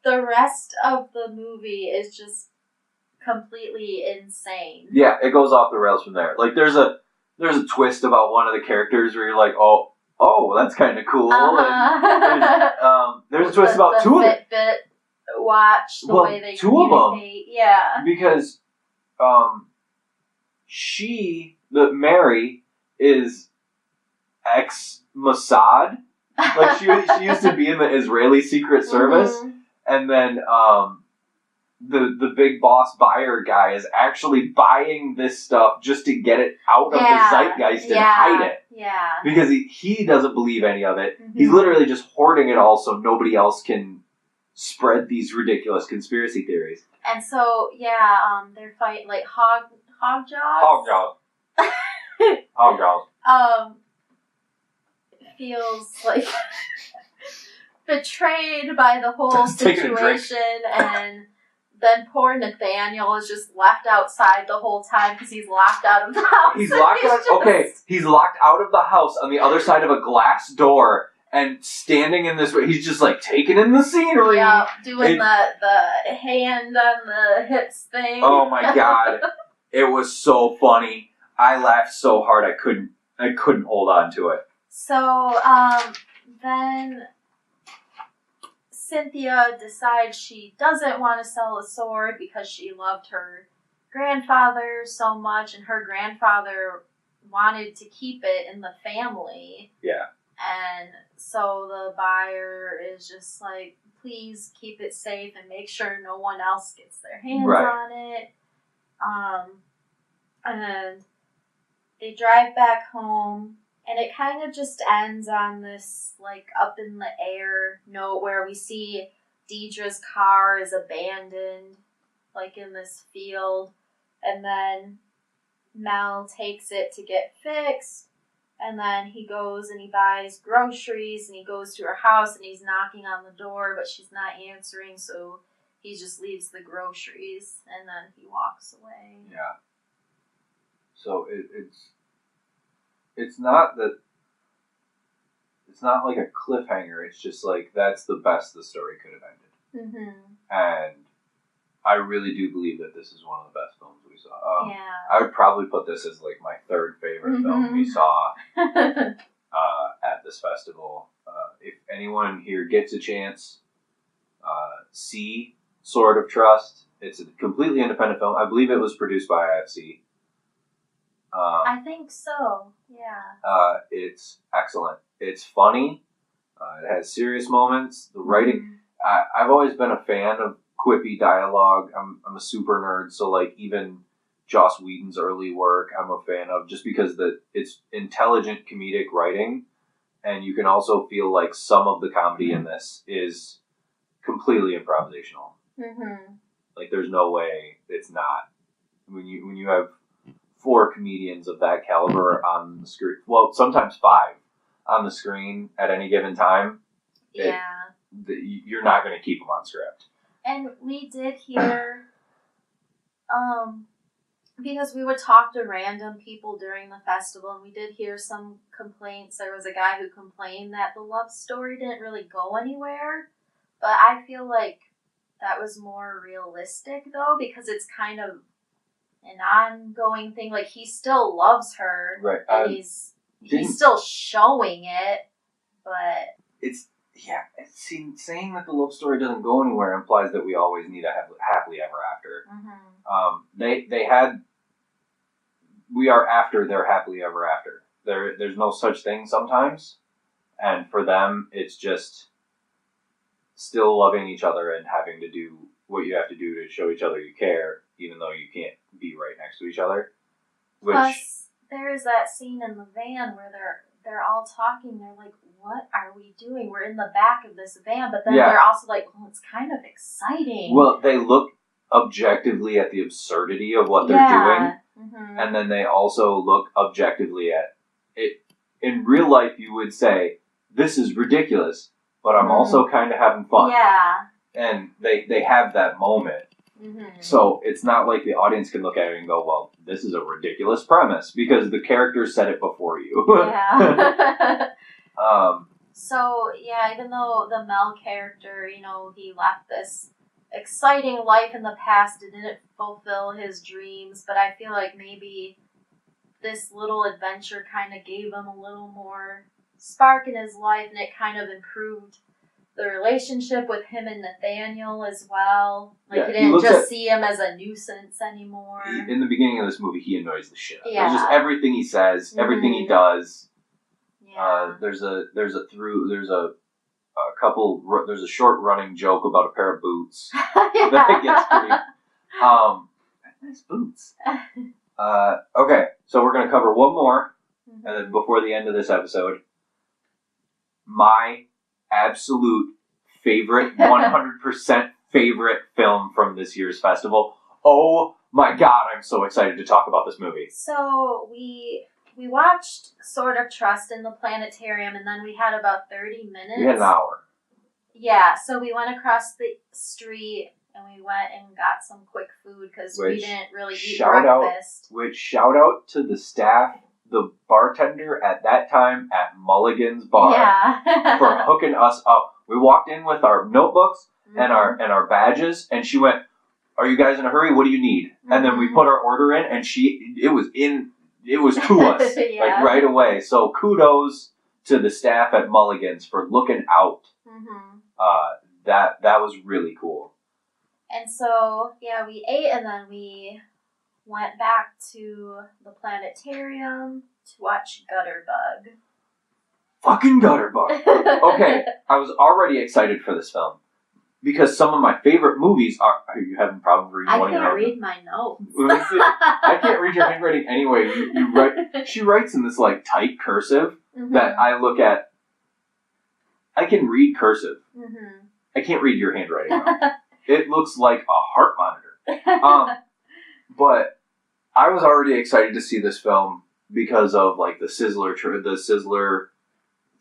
The rest of the movie is just completely insane. Yeah, it goes off the rails from there. Like there's a twist about one of the characters where you're like, oh, that's kind of cool. And there's a twist about two of them. Fitbit watch, the way they two of them. Yeah. Because Mary is ex-Mossad. Like she used to be in the Israeli Secret Service, and then the big boss buyer guy is actually buying this stuff just to get it out of the zeitgeist and hide it. Yeah. Because he doesn't believe any of it. He's literally just hoarding it all so nobody else can spread these ridiculous conspiracy theories. And so they're fighting like hog jaws. Hog jaws. Oh, girls. Feels like betrayed by the whole Taking a drink. situation, and then poor Nathaniel is just left outside the whole time because he's locked out of the house. He's locked out. Okay, he's locked out of the house on the other side of a glass door, and standing in this way, he's just like taking in the scenery. Yeah, doing the hand on the hips thing. Oh my god, it was so funny. I laughed so hard I couldn't hold on to it. So then Cynthia decides she doesn't want to sell the sword because she loved her grandfather so much, and her grandfather wanted to keep it in the family. Yeah. And so the buyer is just like, please keep it safe and make sure no one else gets their hands on it. And they drive back home, and it kind of just ends on this, like, up in the air note where we see Deidre's car is abandoned, like, in this field. And then Mel takes it to get fixed. And then he goes and he buys groceries, and he goes to her house, and he's knocking on the door, but she's not answering, so he just leaves the groceries, and then he walks away. Yeah. So it's not that, it's not like a cliffhanger, it's just like, that's the best the story could have ended. Mm-hmm. And I really do believe that this is one of the best films we saw. Yeah. I would probably put this as like my third favorite film we saw at this festival. If anyone here gets a chance, see Sword of Trust. It's a completely independent film. I believe it was produced by IFC. I think so, yeah. It's excellent. It's funny. It has serious moments. The writing, I've always been a fan of quippy dialogue. I'm a super nerd, so like even Joss Whedon's early work I'm a fan of, just because it's intelligent comedic writing, and you can also feel like some of the comedy in this is completely improvisational. Mm-hmm. Like there's no way it's not. When you have 4 comedians of that caliber on the screen, well, sometimes 5 on the screen at any given time, you're not going to keep them on script. And we did hear, because we would talk to random people during the festival, and we did hear some complaints. There was a guy who complained that the love story didn't really go anywhere, but I feel like that was more realistic, though, because it's kind of an ongoing thing. Like, he still loves her, right? And he's still showing it, but saying that the love story doesn't go anywhere implies that we always need a happily ever after. Mm-hmm. We are after their happily ever after. There's no such thing sometimes, and for them, it's just still loving each other and having to do what you have to do to show each other you care, even though you can't be right next to each other. Plus, there is that scene in the van where they're all talking. They're like, "What are we doing? We're in the back of this van," but then they're also like, "Oh, it's kind of exciting." Well, they look objectively at the absurdity of what they're doing, and then they also look objectively at it. In real life, you would say, "This is ridiculous," but I'm also kind of having fun. Yeah. And they have that moment. So it's not like the audience can look at it and go, well, this is a ridiculous premise, because the characters said it before you. Yeah. So, yeah, even though the Mel character, he left this exciting life in the past, it didn't fulfill his dreams, but I feel like maybe this little adventure kind of gave him a little more spark in his life, and it kind of improved the relationship with him and Nathaniel as well. Like, he didn't just see him as a nuisance anymore. In the beginning of this movie, he annoys the shit out of him. Yeah. Just everything he says, everything he does. Yeah. There's a short running joke about a pair of boots that gets pretty. Nice boots. Okay, so we're gonna cover one more, and then before the end of this episode, my absolute favorite, 100% favorite film from this year's festival. Oh my god, I'm so excited to talk about this movie. So we we watched Sword of Trust in the planetarium, and then we had about 30 minutes. We had an hour. Yeah, so we went across the street and we went and got some quick food because we didn't really eat breakfast. Shout out to the staff, the bartender at that time at Mulligan's Bar for hooking us up. We walked in with our notebooks and our badges, and she went, "Are you guys in a hurry? What do you need?" And then we put our order in, and it was to us like right away. So kudos to the staff at Mulligan's for looking out. That was really cool. And so we ate, and then we went back to the planetarium to watch Gutterbug. Fucking Gutterbug. Okay, I was already excited for this film because some of my favorite movies are. You having problems reading? I can't read my notes. I can't read your handwriting anyway. You write. She writes in this like tight cursive that I look at. I can read cursive. I can't read your handwriting. It looks like a heart monitor. But I was already excited to see this film because of like the Sizzler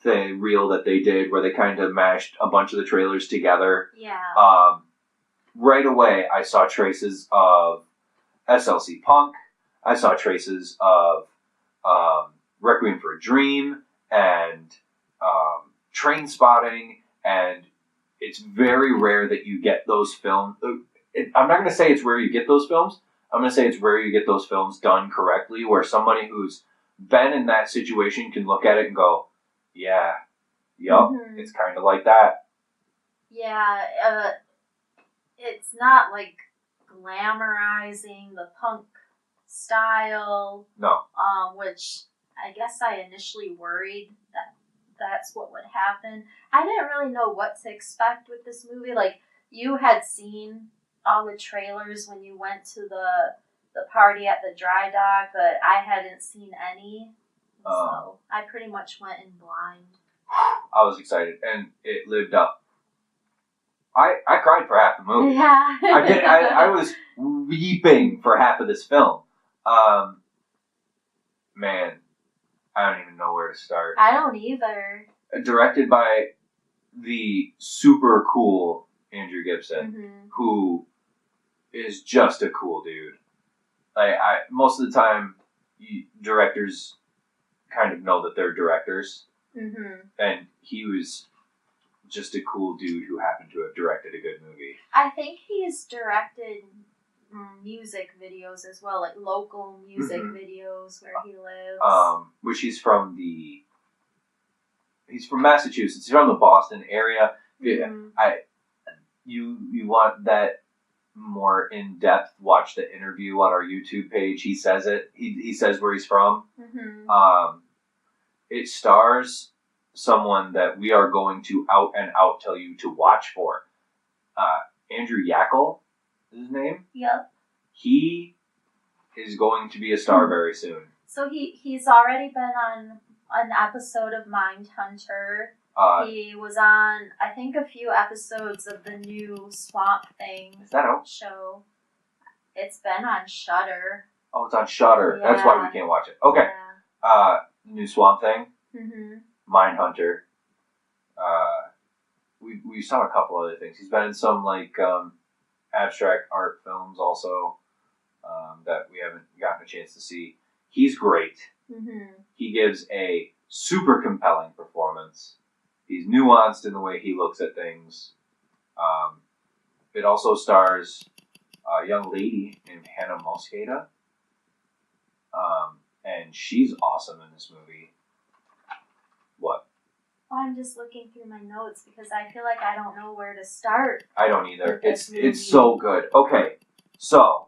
thing reel that they did, where they kind of mashed a bunch of the trailers together. Yeah. Right away, I saw traces of SLC Punk. I saw traces of Requiem for a Dream and Train Spotting, and it's very rare that you get those films. I'm not going to say it's rare you get those films. I'm going to say it's rare you get those films done correctly, where somebody who's been in that situation can look at it and go, yeah, yup, it's kind of like that. Yeah, it's not like glamorizing the punk style. No. Which I guess I initially worried that's what would happen. I didn't really know what to expect with this movie. Like, you had seen all the trailers when you went to the party at the dry dock, but I hadn't seen any. So I pretty much went in blind. I was excited, and it lived up. I cried for half the movie. Yeah. I was weeping for half of this film. Man, I don't even know where to start. I don't either. Directed by the super cool Andrew Gibson, who is just a cool dude. Most of the time, directors kind of know that they're directors, and he was just a cool dude who happened to have directed a good movie. I think he's directed music videos as well, like local music videos where he lives. Which he's from Massachusetts. He's from the Boston area. You want that more in depth? Watch the interview on our YouTube page. He says it. He says where he's from. It stars someone that we are going to out and out tell you to watch for. Andrew Yackel is his name. Yep. He is going to be a star very soon. So he's already been on an episode of Mindhunter. He was on, I think, a few episodes of the new Swamp Thing show. It's been on Shudder. Oh, it's on Shudder. Yeah. That's why we can't watch it. Okay. Yeah. New Swamp Thing. Mindhunter. We saw a couple other things. He's been in some like abstract art films also that we haven't gotten a chance to see. He's great. He gives a super compelling performance. He's nuanced in the way he looks at things. It also stars a young lady named Hannah Mosqueda. And she's awesome in this movie. What? Well, I'm just looking through my notes because I feel like I don't know where to start. I don't either. It's so good. Okay, so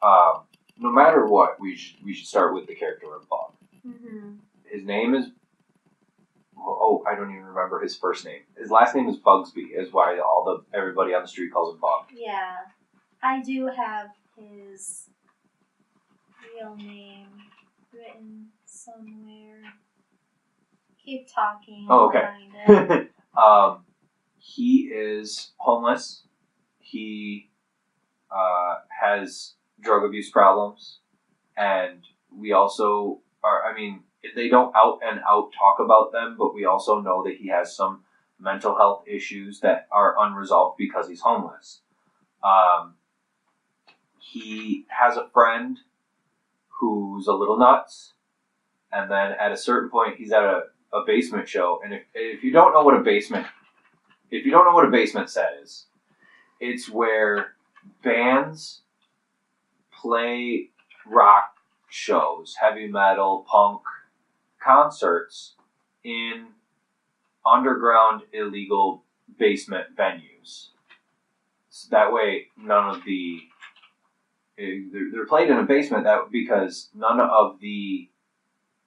no matter what, we should start with the character of Bug. His name is. Oh, I don't even remember his first name. His last name is Bugsby. Is why everybody on the street calls him Bug. Yeah, I do have his real name written somewhere. Keep talking. Oh, okay. He is homeless. He has drug abuse problems, and we also are, I mean, they don't out and out talk about them, but we also know that he has some mental health issues that are unresolved because he's homeless. He has a friend who's a little nuts, and then at a certain point, he's at a basement show. And if you don't know what a basement set is, it's where bands play rock shows, heavy metal, punk concerts in underground illegal basement venues. So that way, they're played in a basement because none of the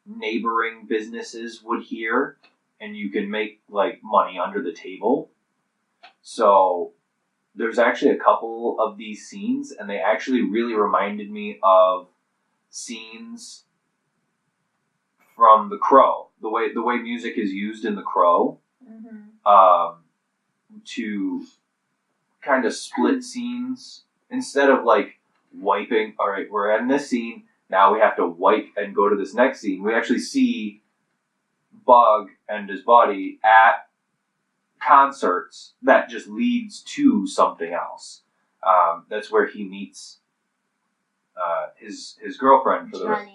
neighboring businesses would hear, and you can make like money under the table. So there's actually a couple of these scenes, and they actually really reminded me of scenes from The Crow. The way music is used in The Crow, to kind of split scenes instead of like wiping. All right, we're in this scene. Now we have to wipe and go to this next scene. We actually see Bug and his buddy at concerts that just leads to something else. That's where he meets his girlfriend for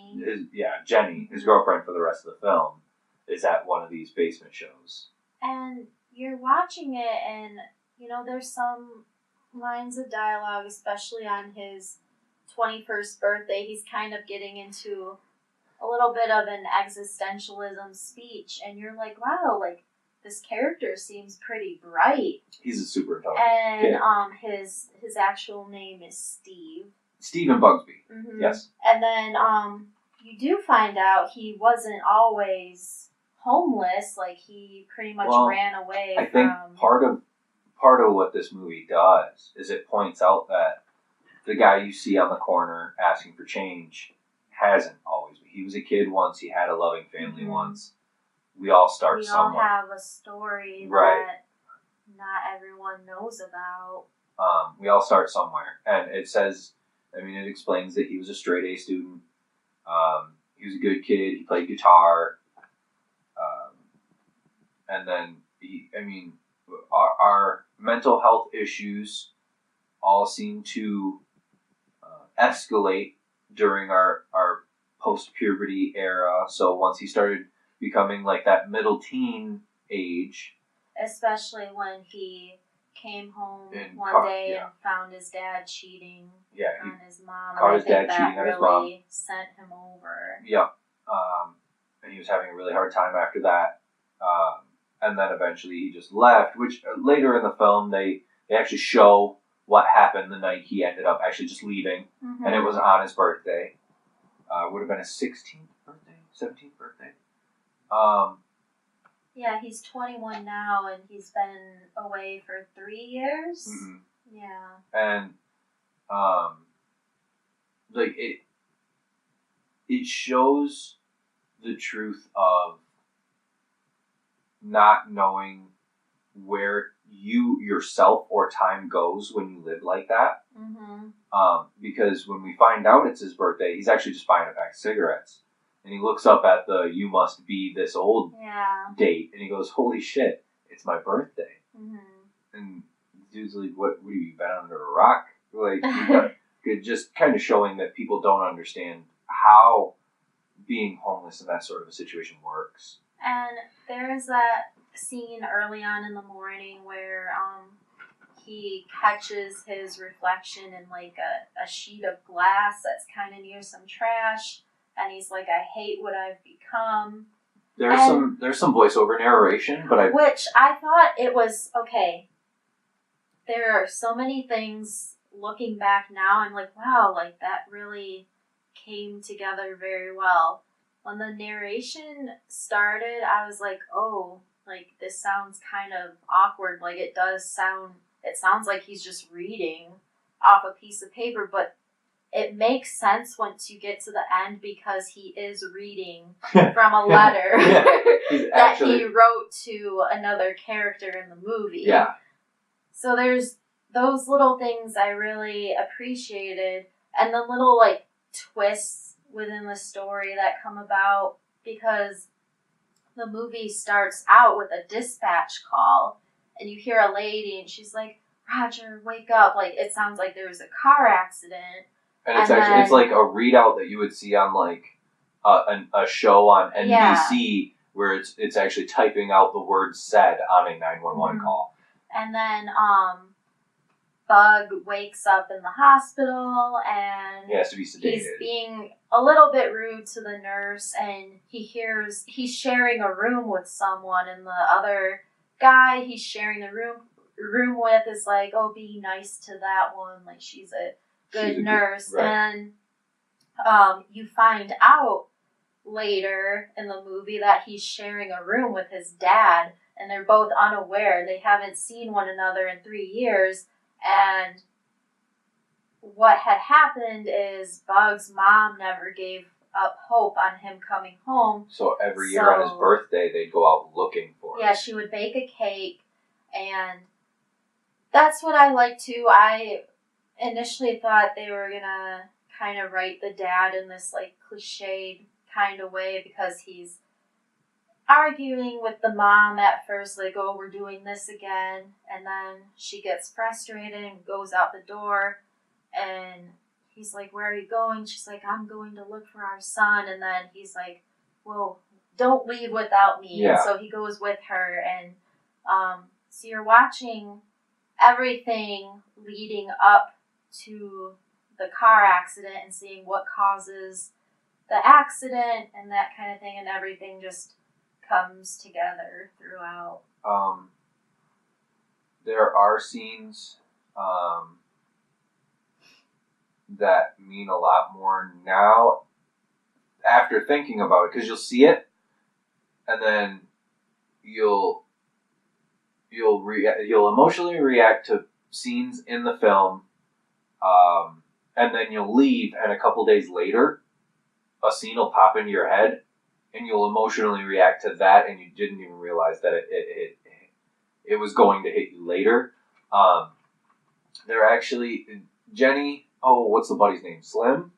Jenny, his girlfriend for the rest of the film, is at one of these basement shows. And you're watching it, and there's some lines of dialogue, especially on his 21st birthday. He's kind of getting into a little bit of an existentialism speech, and you're like, wow, like this character seems pretty bright. He's a super intelligent kid. His actual name is Steve. Stephen Bugsby. Mm-hmm. Yes. And then you do find out he wasn't always homeless. Like he pretty much ran away. I think part of what this movie does is it points out that the guy you see on the corner asking for change hasn't always been. He was a kid once. He had a loving family once. We all start somewhere. We all have a story that not everyone knows about. We all start somewhere, and it says. I mean, it explains that he was a straight A student. He was a good kid. He played guitar. And then, our mental health issues all seem to escalate during our post-puberty era. So once he started becoming like that middle teen age. Especially when he came home one day and found his dad cheating on his mom. Caught his dad cheating on his mom. Really sent him over. Yep. And he was having a really hard time after that. And then eventually he just left, which later in the film they actually show what happened the night he ended up actually just leaving. Mm-hmm. And it was on his birthday. Would have been his 16th birthday? 17th birthday? Yeah, he's 21 now, and he's been away for 3 years. Mm-hmm. Yeah. And, it shows the truth of not knowing where you yourself or time goes when you live like that. Mm-hmm. Because when we find out it's his birthday, he's actually just buying a pack of cigarettes. And he looks up at the "you must be this old" date, and he goes, "Holy shit, it's my birthday!" Mm-hmm. And the dude's like, "What have you been under a rock?" Like, just kind of showing that people don't understand how being homeless in that sort of a situation works. And there is that scene early on in the morning where he catches his reflection in like a sheet of glass that's kind of near some trash. And he's like, I hate what I've become. There's some voiceover narration, which I thought it was okay. There are so many things looking back now. I'm like, wow, like that really came together very well. When the narration started, I was like, oh, like this sounds kind of awkward. Like it sounds like he's just reading off a piece of paper, but it makes sense once you get to the end because he is reading from a letter that he wrote to another character in the movie. Yeah. So there's those little things I really appreciated, and the little like twists within the story that come about because the movie starts out with a dispatch call and you hear a lady and she's like, Roger, wake up. Like, it sounds like there was a car accident. And it's like a readout that you would see on like a show on NBC where it's actually typing out the words said on a 911 call. And then Bug wakes up in the hospital and he has to be sedated. He's being a little bit rude to the nurse and he's sharing a room with someone and the other guy he's sharing the room with is like, oh, be nice to that one, like she's a good nurse. Right. And you find out later in the movie that he's sharing a room with his dad and they're both unaware. They haven't seen one another in 3 years. And what had happened is Bug's mom never gave up hope on him coming home. So every year on his birthday, they'd go out looking for him. Yeah, she would bake a cake, and that's what I like too. I initially thought they were gonna kind of write the dad in this like cliched kind of way because he's arguing with the mom at first, like, oh, we're doing this again, and then she gets frustrated and goes out the door, and he's like, where are you going? She's like, I'm going to look for our son, and then he's like, well, don't leave without me. Yeah. And so he goes with her, and so you're watching everything leading up to the car accident and seeing what causes the accident and that kind of thing, and everything just comes together throughout. There are scenes that mean a lot more now after thinking about it, because you'll see it and then you'll emotionally react to scenes in the film, and then you'll leave, and a couple days later a scene will pop into your head and you'll emotionally react to that, and you didn't even realize that it was going to hit you later. They're actually Jenny. Oh, what's the buddy's name? Slim.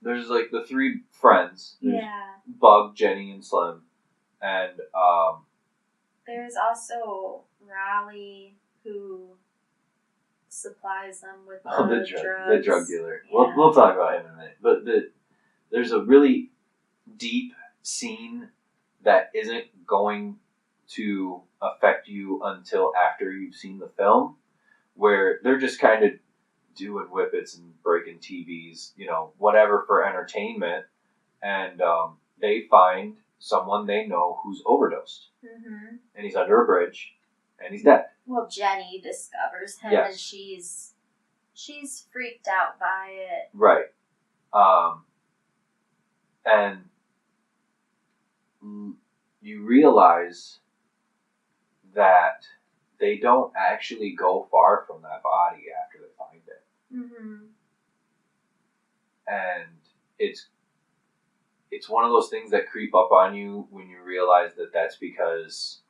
There's like the 3 friends. There's Bug, Jenny, and Slim, and there's also Raleigh who supplies them with the drug dealer. Yeah. We'll talk about him in a minute, but there's a really deep scene that isn't going to affect you until after you've seen the film, where they're just kind of doing whippets and breaking TVs, whatever for entertainment, and they find someone they know who's overdosed, and he's under a bridge, and he's dead. Well, Jenny discovers him, and she's freaked out by it. Right. And you realize that they don't actually go far from that body after they find it. And it's one of those things that creep up on you when you realize that that's because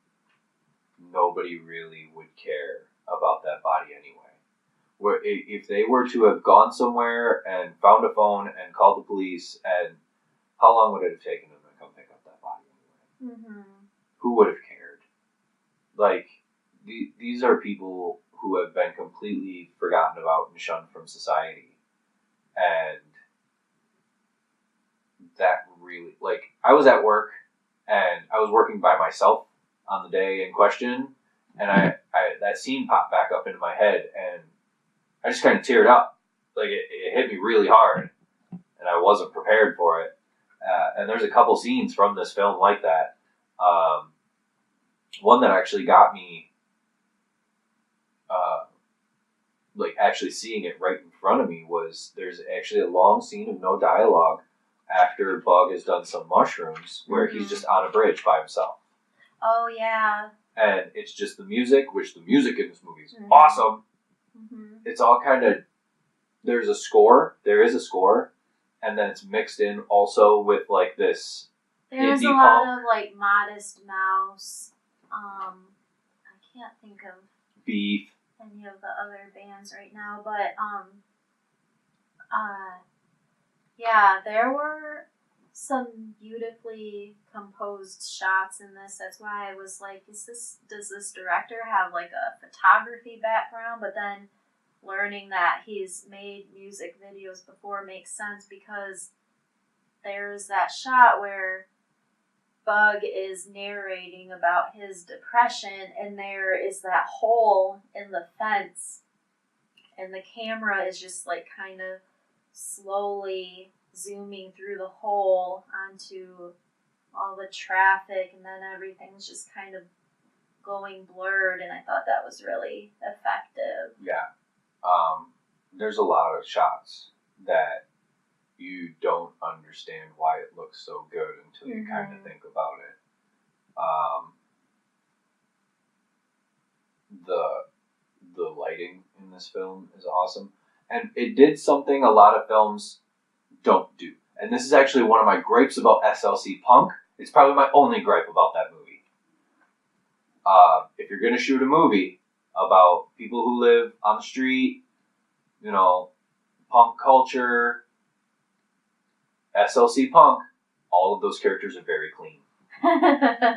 nobody really would care about that body anyway. Where if they were to have gone somewhere and found a phone and called the police, and how long would it have taken them to come pick up that body anyway? Who would have cared? Like, these are people who have been completely forgotten about and shunned from society. And that really, like, I was at work and I was working by myself on the day in question, and I that scene popped back up into my head, and I just kind of teared up. Like, it hit me really hard, and I wasn't prepared for it. And there's a couple scenes from this film like that. One that actually got me, like, actually seeing it right in front of me was there's actually a long scene of no dialogue after Bug has done some mushrooms where he's just on a bridge by himself. Oh, yeah. And it's just the music, which the music in this movie is awesome. It's all kind of, there is a score, and then it's mixed in also with like this There's a lot of like Modest Mouse. I can't think of Beef. Any of the other bands right now, but Yeah, there were some beautifully composed shots in this. That's why I was like, does this director have like a photography background? But then learning that he's made music videos before makes sense, because there's that shot where Bug is narrating about his depression, and there is that hole in the fence, and the camera is just like kind of slowly zooming through the hole onto all the traffic, and then everything's just kind of going blurred, and I thought that was really effective. Yeah. There's a lot of shots that you don't understand why it looks so good until you kind of think about it. The lighting in this film is awesome, and it did something a lot of films don't do. And this is actually one of my gripes about SLC Punk. It's probably my only gripe about that movie. If you're going to shoot a movie about people who live on the street, you know, punk culture, SLC Punk, all of those characters are very clean.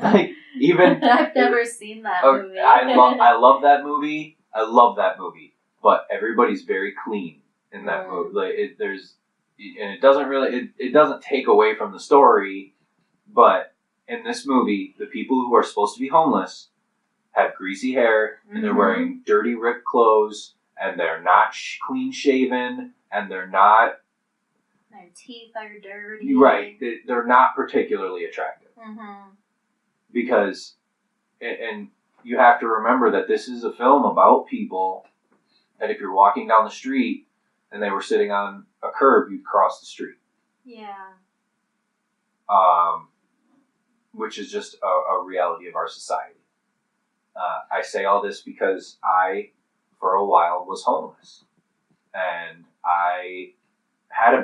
Like, even I've never seen that movie. I love that movie. I love that movie. But everybody's very clean in that movie. Like, it doesn't take away from the story, but in this movie, the people who are supposed to be homeless have greasy hair, and they're wearing dirty, ripped clothes, and they're not clean shaven, and they're not. Their teeth are dirty. Right, they're not particularly attractive. Because, and you have to remember that this is a film about people that if you're walking down the street and they were sitting on a curb, you'd cross the street. Yeah. Which is just a reality of our society. I say all this because I, for a while, was homeless. And I had a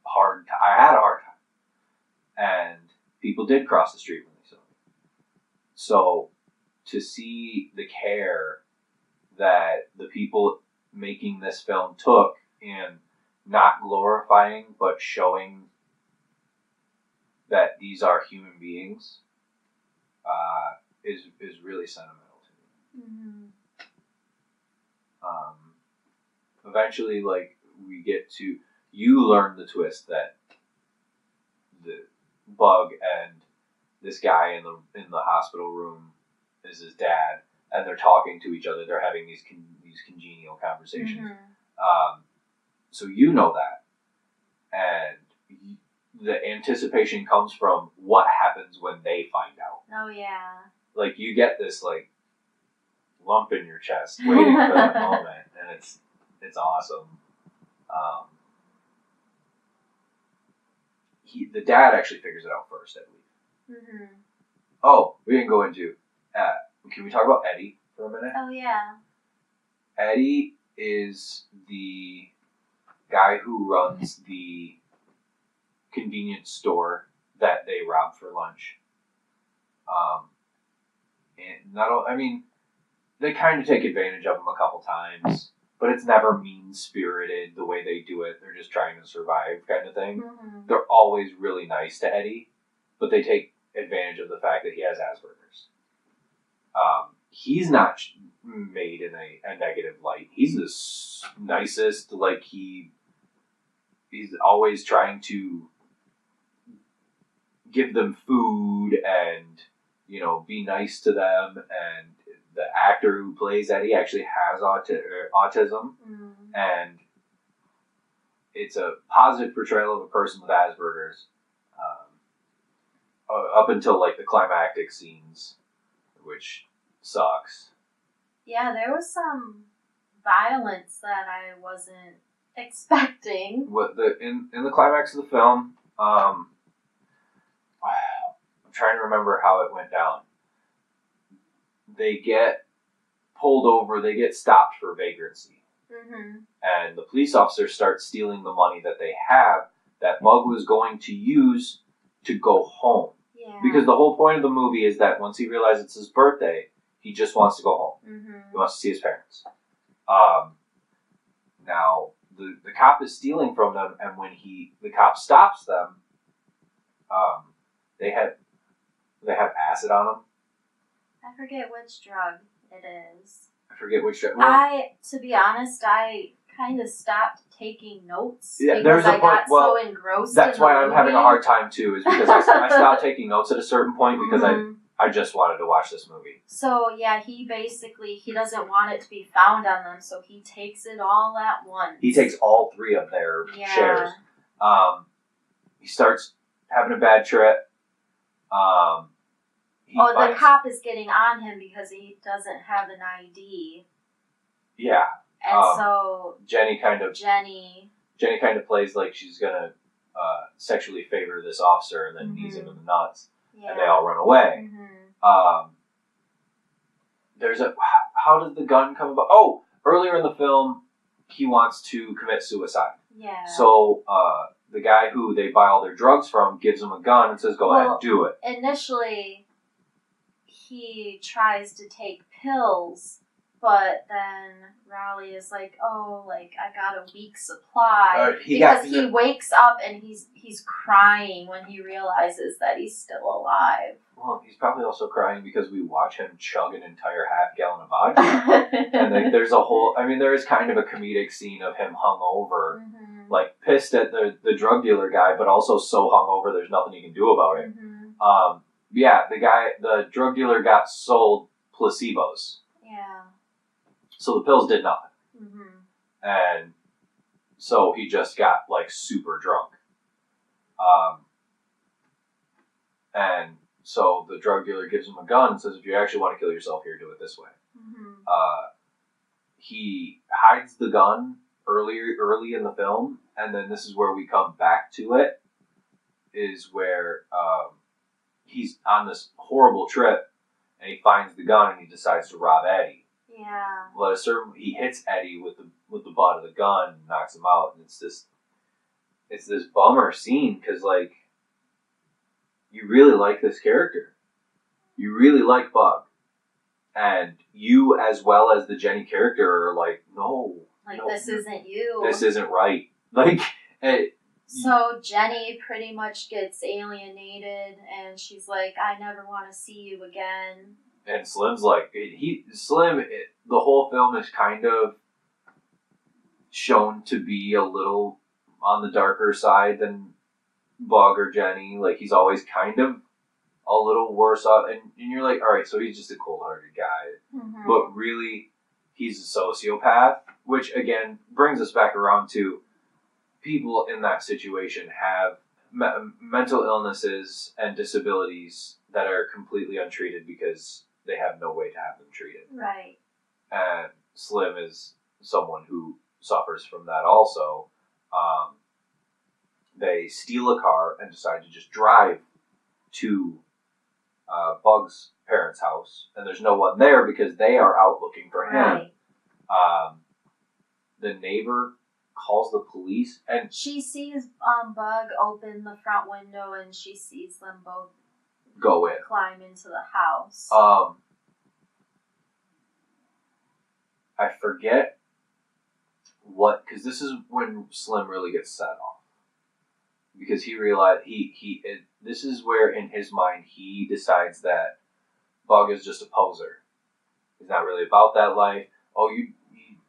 hard time. And people did cross the street when they saw me. So, to see the care that the people making this film took in not glorifying but showing that these are human beings is really sentimental to me. Eventually, like, we get to, you learn the twist that the Bug and this guy in the hospital room is his dad, and they're talking to each other. They're having these congenial conversations. So you know that, and the anticipation comes from what happens when they find out. Oh yeah. Like, you get this like lump in your chest waiting for that moment, and it's awesome. The dad actually figures it out first, I believe. Oh, we didn't go into. Can we talk about Eddie for a minute? Oh yeah. Eddie is the guy who runs the convenience store that they rob for lunch. And they kind of take advantage of him a couple times, but it's never mean-spirited the way they do it. They're just trying to survive kind of thing. They're always really nice to Eddie, but they take advantage of the fact that he has Asperger's. He's not made in a negative light. He's the nicest, like, he's always trying to give them food and, be nice to them. And the actor who plays Eddie actually has autism, and it's a positive portrayal of a person with Asperger's, up until, like, the climactic scenes, which sucks. Yeah, there was some violence that I wasn't expecting. In the climax of the film, I'm trying to remember how it went down. They get pulled over, they get stopped for vagrancy. And the police officers start stealing the money that they have that Bug was going to use to go home. Yeah. Because the whole point of the movie is that once he realizes it's his birthday, he just wants to go home. He wants to see his parents. Now, the cop is stealing from them, and when the cop stops them, they have acid on them. I forget which drug it is. I forget which drug. To be honest, I kind of stopped taking notes Yeah, because I got so engrossed. That's in why the I'm movie. having a hard time too, is because I stopped taking notes at a certain point because I just wanted to watch this movie. So yeah, he doesn't want it to be found on them, so he takes it all at once. He takes all 3 of their shares. He starts having a bad trip. The cop is getting on him because he doesn't have an ID. Yeah. And so Jenny kind of plays like she's gonna sexually favor this officer and then knees him in the nuts, and they all run away. How did the gun come about? Oh, earlier in the film, he wants to commit suicide. Yeah. So the guy who they buy all their drugs from gives him a gun and says, "Go ahead, do it." Initially, he tries to take pills. But then Raleigh is like, I got a week supply. He wakes up and he's crying when he realizes that he's still alive. Well, he's probably also crying because we watch him chug an entire half-gallon of vodka. And there is kind of a comedic scene of him hungover, like pissed at the drug dealer guy, but also so hungover there's nothing he can do about it. The drug dealer got sold placebos. Yeah. So the pills did nothing. And so he just got, super drunk. And so the drug dealer gives him a gun and says, if you actually want to kill yourself here, do it this way. He hides the gun early in the film, and then this is where we come back to it, is where he's on this horrible trip, and he finds the gun, and he decides to rob Eddie. Yeah. Well, he hits Eddie with the butt of the gun and knocks him out, and it's this bummer scene because you really like this character, you really like Bug, and you as well as the Jenny character are like, no, this isn't you. This isn't right. So Jenny pretty much gets alienated, and she's like, I never want to see you again. And Slim's like, the whole film is kind of shown to be a little on the darker side than Bug or Jenny. Like, he's always kind of a little worse off. And you're like, all right, so he's just a cold-hearted guy. But really, he's a sociopath, which, again, brings us back around to people in that situation have mental illnesses and disabilities that are completely untreated because they have no way to have them treated. Right. And Slim is someone who suffers from that also. They steal a car and decide to just drive to Bug's parents' house, and there's no one there because they are out looking for him. Right. The neighbor calls the police, and she sees Bug open the front window, and she sees them both go in, climb into the house. I forget because this is when Slim really gets set off, because he realized this is where in his mind he decides that Bug is just a poser. He's not really about that life. Oh,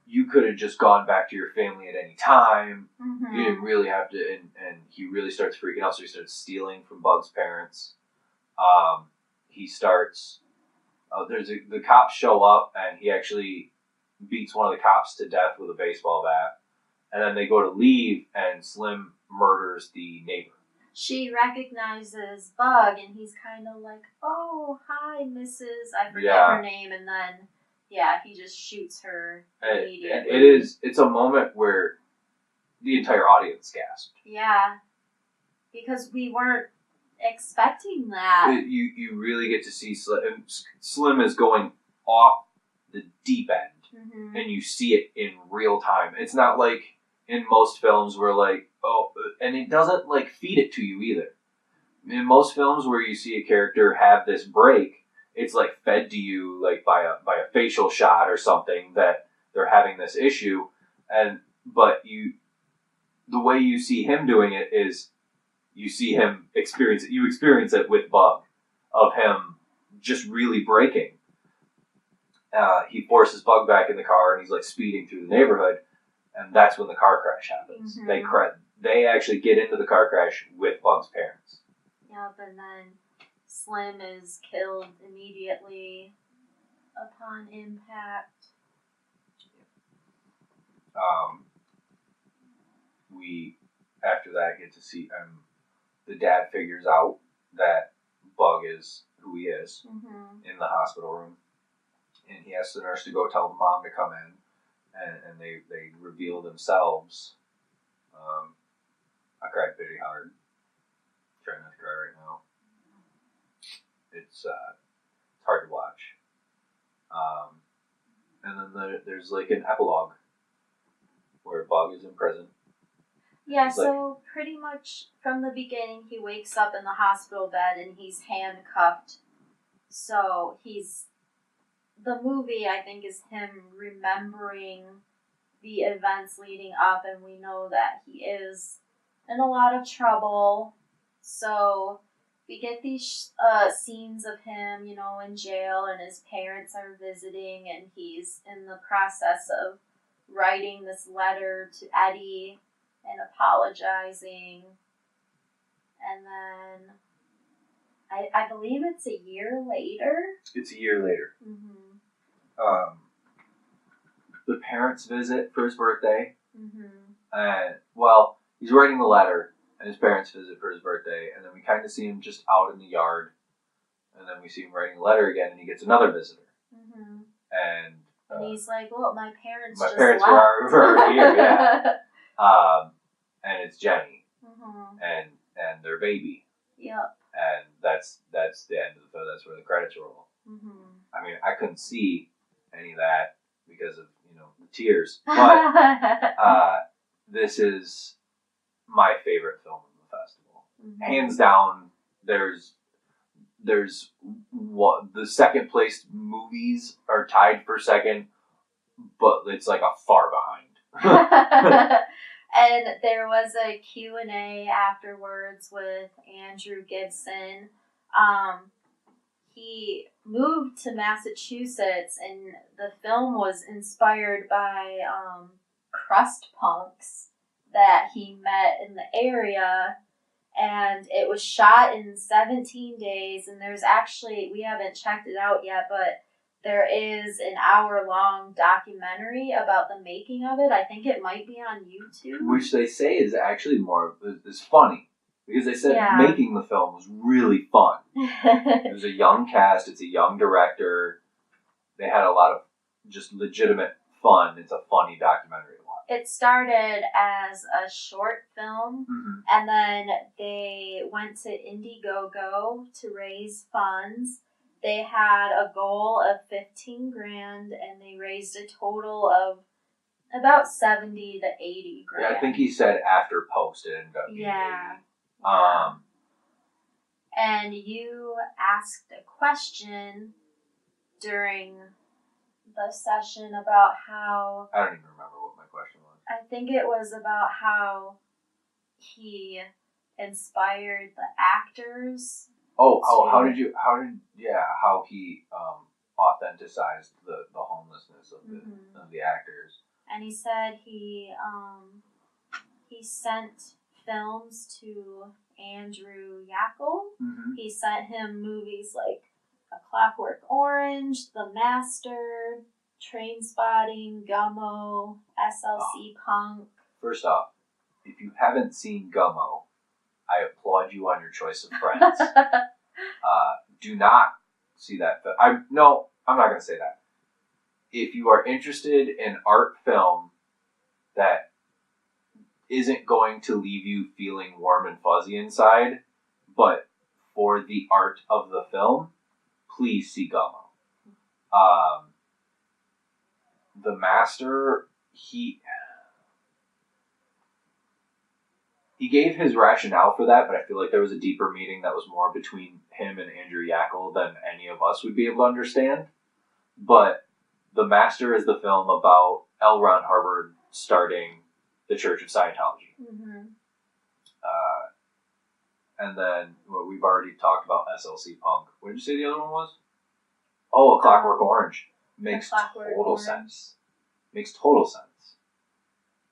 you could have just gone back to your family at any time. You didn't really have to, and he really starts freaking out, so he starts stealing from Bug's parents. He starts, the cops show up, and he actually beats one of the cops to death with a baseball bat, and then they go to leave, and Slim murders the neighbor. She recognizes Bug, and he's kind of like, oh, hi, Mrs. I forget her name, and then he just shoots her immediately. It's a moment where the entire audience gasped. Yeah, because we weren't expecting that. You really get to see Slim. Slim is going off the deep end, and you see it in real time. It's not like in most films where and it doesn't feed it to you either. In most films where you see a character have this break, it's fed to you by a facial shot or something that they're having this issue, but the way you see him doing it is you see him experience it. You experience it with Bug, of him just really braking. He forces Bug back in the car, and he's like speeding through the neighborhood, and that's when the car crash happens. They actually get into the car crash with Bug's parents. Yep, and then Slim is killed immediately upon impact. We, after that, get to see the dad figures out that Bug is who he is in the hospital room, and he asks the nurse to go tell the mom to come in, and they reveal themselves. I cried pretty hard. Trying not to cry right now. It's hard to watch. And then there's like an epilogue where Bug is in prison. Yeah, so pretty much from the beginning, he wakes up in the hospital bed and he's handcuffed. So the movie, I think, is him remembering the events leading up, and we know that he is in a lot of trouble. So we get these scenes of him, in jail, and his parents are visiting, and he's in the process of writing this letter to Eddie and apologizing. And then I believe it's a year later. It's a year later. The parents visit for his birthday. And, well, he's writing the letter, and his parents visit for his birthday, and then we kind of see him just out in the yard, and then we see him writing a letter again, and he gets another visitor. And he's like, well, my parents were already here, yeah. And it's Jenny, and their baby. Yep. And that's the end of the film. That's where the credits roll. I mean, I couldn't see any of that because of the tears, but this is my favorite film in the festival, hands down. There's what the second place movies are tied for second, but it's like a far behind. And there was a Q&A afterwards with Andrew Gibson. He moved to Massachusetts, and the film was inspired by crust punks that he met in the area, and it was shot in 17 days, and there's actually, we haven't checked it out yet, but there is an hour-long documentary about the making of it. I think it might be on YouTube. Which they say is actually is funny. Because they said making the film was really fun. It was a young cast. It's a young director. They had a lot of just legitimate fun. It's a funny documentary to watch. It started as a short film, and then they went to Indiegogo to raise funds. They had a goal of $15,000, and they raised a total of about 70 to 80 grand. Yeah, I think he said after post it ended up being 80. And you asked a question during the session about how... I don't even remember what my question was. I think it was about how he inspired the actors. Oh, how he authenticized the homelessness of the actors. And he said he sent films to Andrew Yackel. He sent him movies like A Clockwork Orange, The Master, Trainspotting, Gummo, SLC Punk. First off, if you haven't seen Gummo, I applaud you on your choice of friends. Do not see that film. I'm not going to say that. If you are interested in art film that isn't going to leave you feeling warm and fuzzy inside, but for the art of the film, please see Gummo. The Master, he gave his rationale for that, but I feel like there was a deeper meaning that was more between him and Andrew Yackel than any of us would be able to understand. But The Master is the film about L. Ron Hubbard starting the Church of Scientology. Mm-hmm. And then we've already talked about SLC Punk. What did you say the other one was? Oh, A Clockwork Orange. Makes total sense. Makes total sense.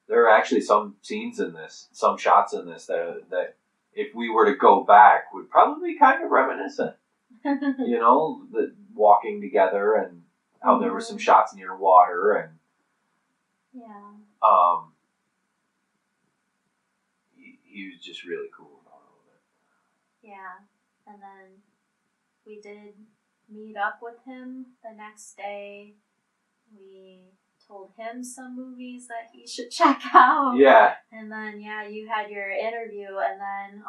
There are actually some scenes in this, some shots in this that if we were to go back would probably be kind of reminiscent. You know, the walking together and how there were some shots near water and he was just really cool about all of it. Yeah, and then we did meet up with him the next day. We told him some movies that he should check out. Yeah. And then you had your interview, and then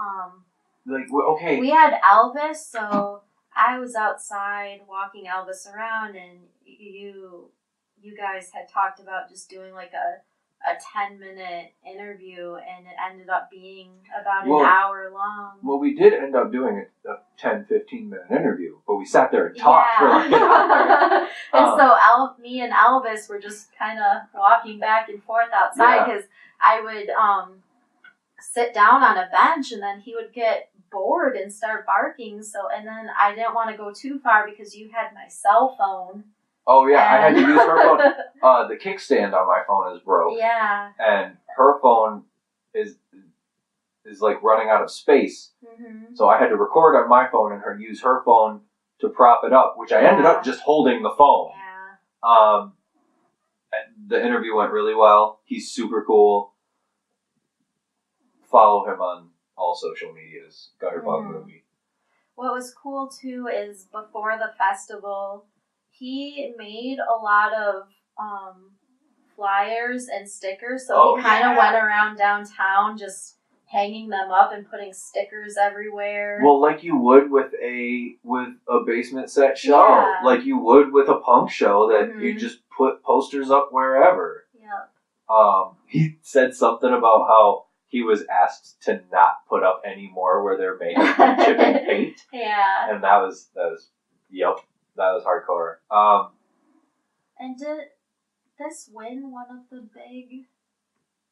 okay. we had Elvis, so I was outside walking Elvis around, and you guys had talked about just doing like a 10-minute interview, and it ended up being about an hour long. Well, we did end up doing a 10-15-minute interview, but we sat there and talked for like an hour. And so me and Elvis were just kind of walking back and forth outside because I would sit down on a bench, and then he would get bored and start barking. And then I didn't want to go too far because you had my cell phone. Oh yeah, I had to use her phone. The kickstand on my phone is broke. Yeah. And her phone is like running out of space. Mm-hmm. So I had to record on my phone and use her phone to prop it up, which I ended up just holding the phone. Yeah. The interview went really well. He's super cool. Follow him on all social medias. Gutterbug Movie. What was cool too is before the festival, he made a lot of flyers and stickers, so he kind of went around downtown just hanging them up and putting stickers everywhere. Well, like you would with a basement set show, like you would with a punk show that you just put posters up wherever. Yep. He said something about how he was asked to not put up any more where there may have been chipping paint. Yeah. And that was that was hardcore. And did this win one of the big?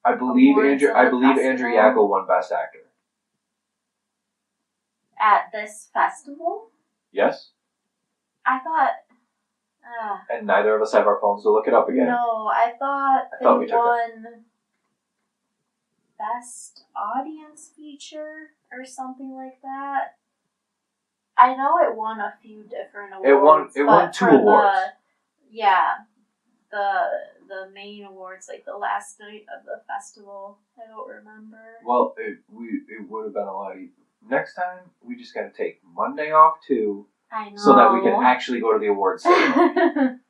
I believe Andrew Yackel won Best Actor. At this festival? Yes. I thought. And neither of us have our phones to look it up again. No, I thought they won Best Audience Feature or something like that. I know it won a few different awards. It won 2 awards. The main awards, like the last night of the festival. I don't remember. Well, it would have been a lot easier. Next time, we just got to take Monday off too. I know. So that we can actually go to the awards ceremony.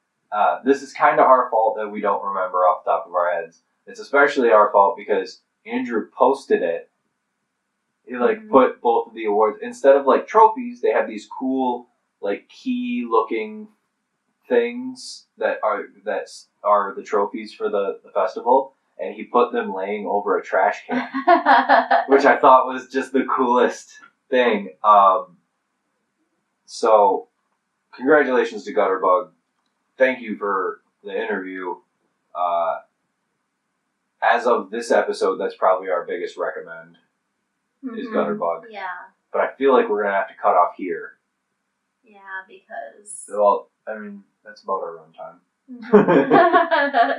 This is kind of our fault that we don't remember off the top of our heads. It's especially our fault because Andrew posted it. He put both of the awards instead of like trophies. They have these cool like key looking things that are the trophies for the festival, and he put them laying over a trash can, which I thought was just the coolest thing. So congratulations to Gutterbug. Thank you for the interview. As of this episode, that's probably our biggest recommend. Is Gutterbug. Yeah. But I feel like we're going to have to cut off here. Yeah, because... Well, I mean, that's about our runtime.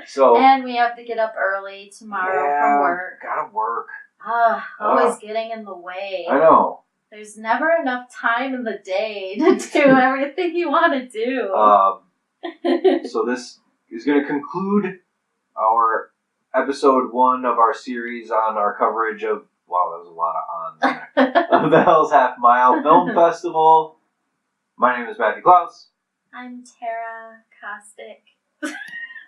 So, and we have to get up early tomorrow from work. Gotta work. Always getting in the way. I know. There's never enough time in the day to do everything you want to do. So this is going to conclude our episode 1 of our series on our coverage of... Wow, that was a lot of ons. Of the Hell's Half Mile Film Festival. My name is Matthew Klaus. I'm Tara Caustic.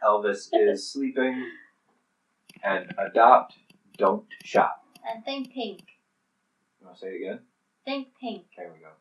Elvis is sleeping. And adopt, don't shop. And think pink. You want to say it again? Think pink. There we go.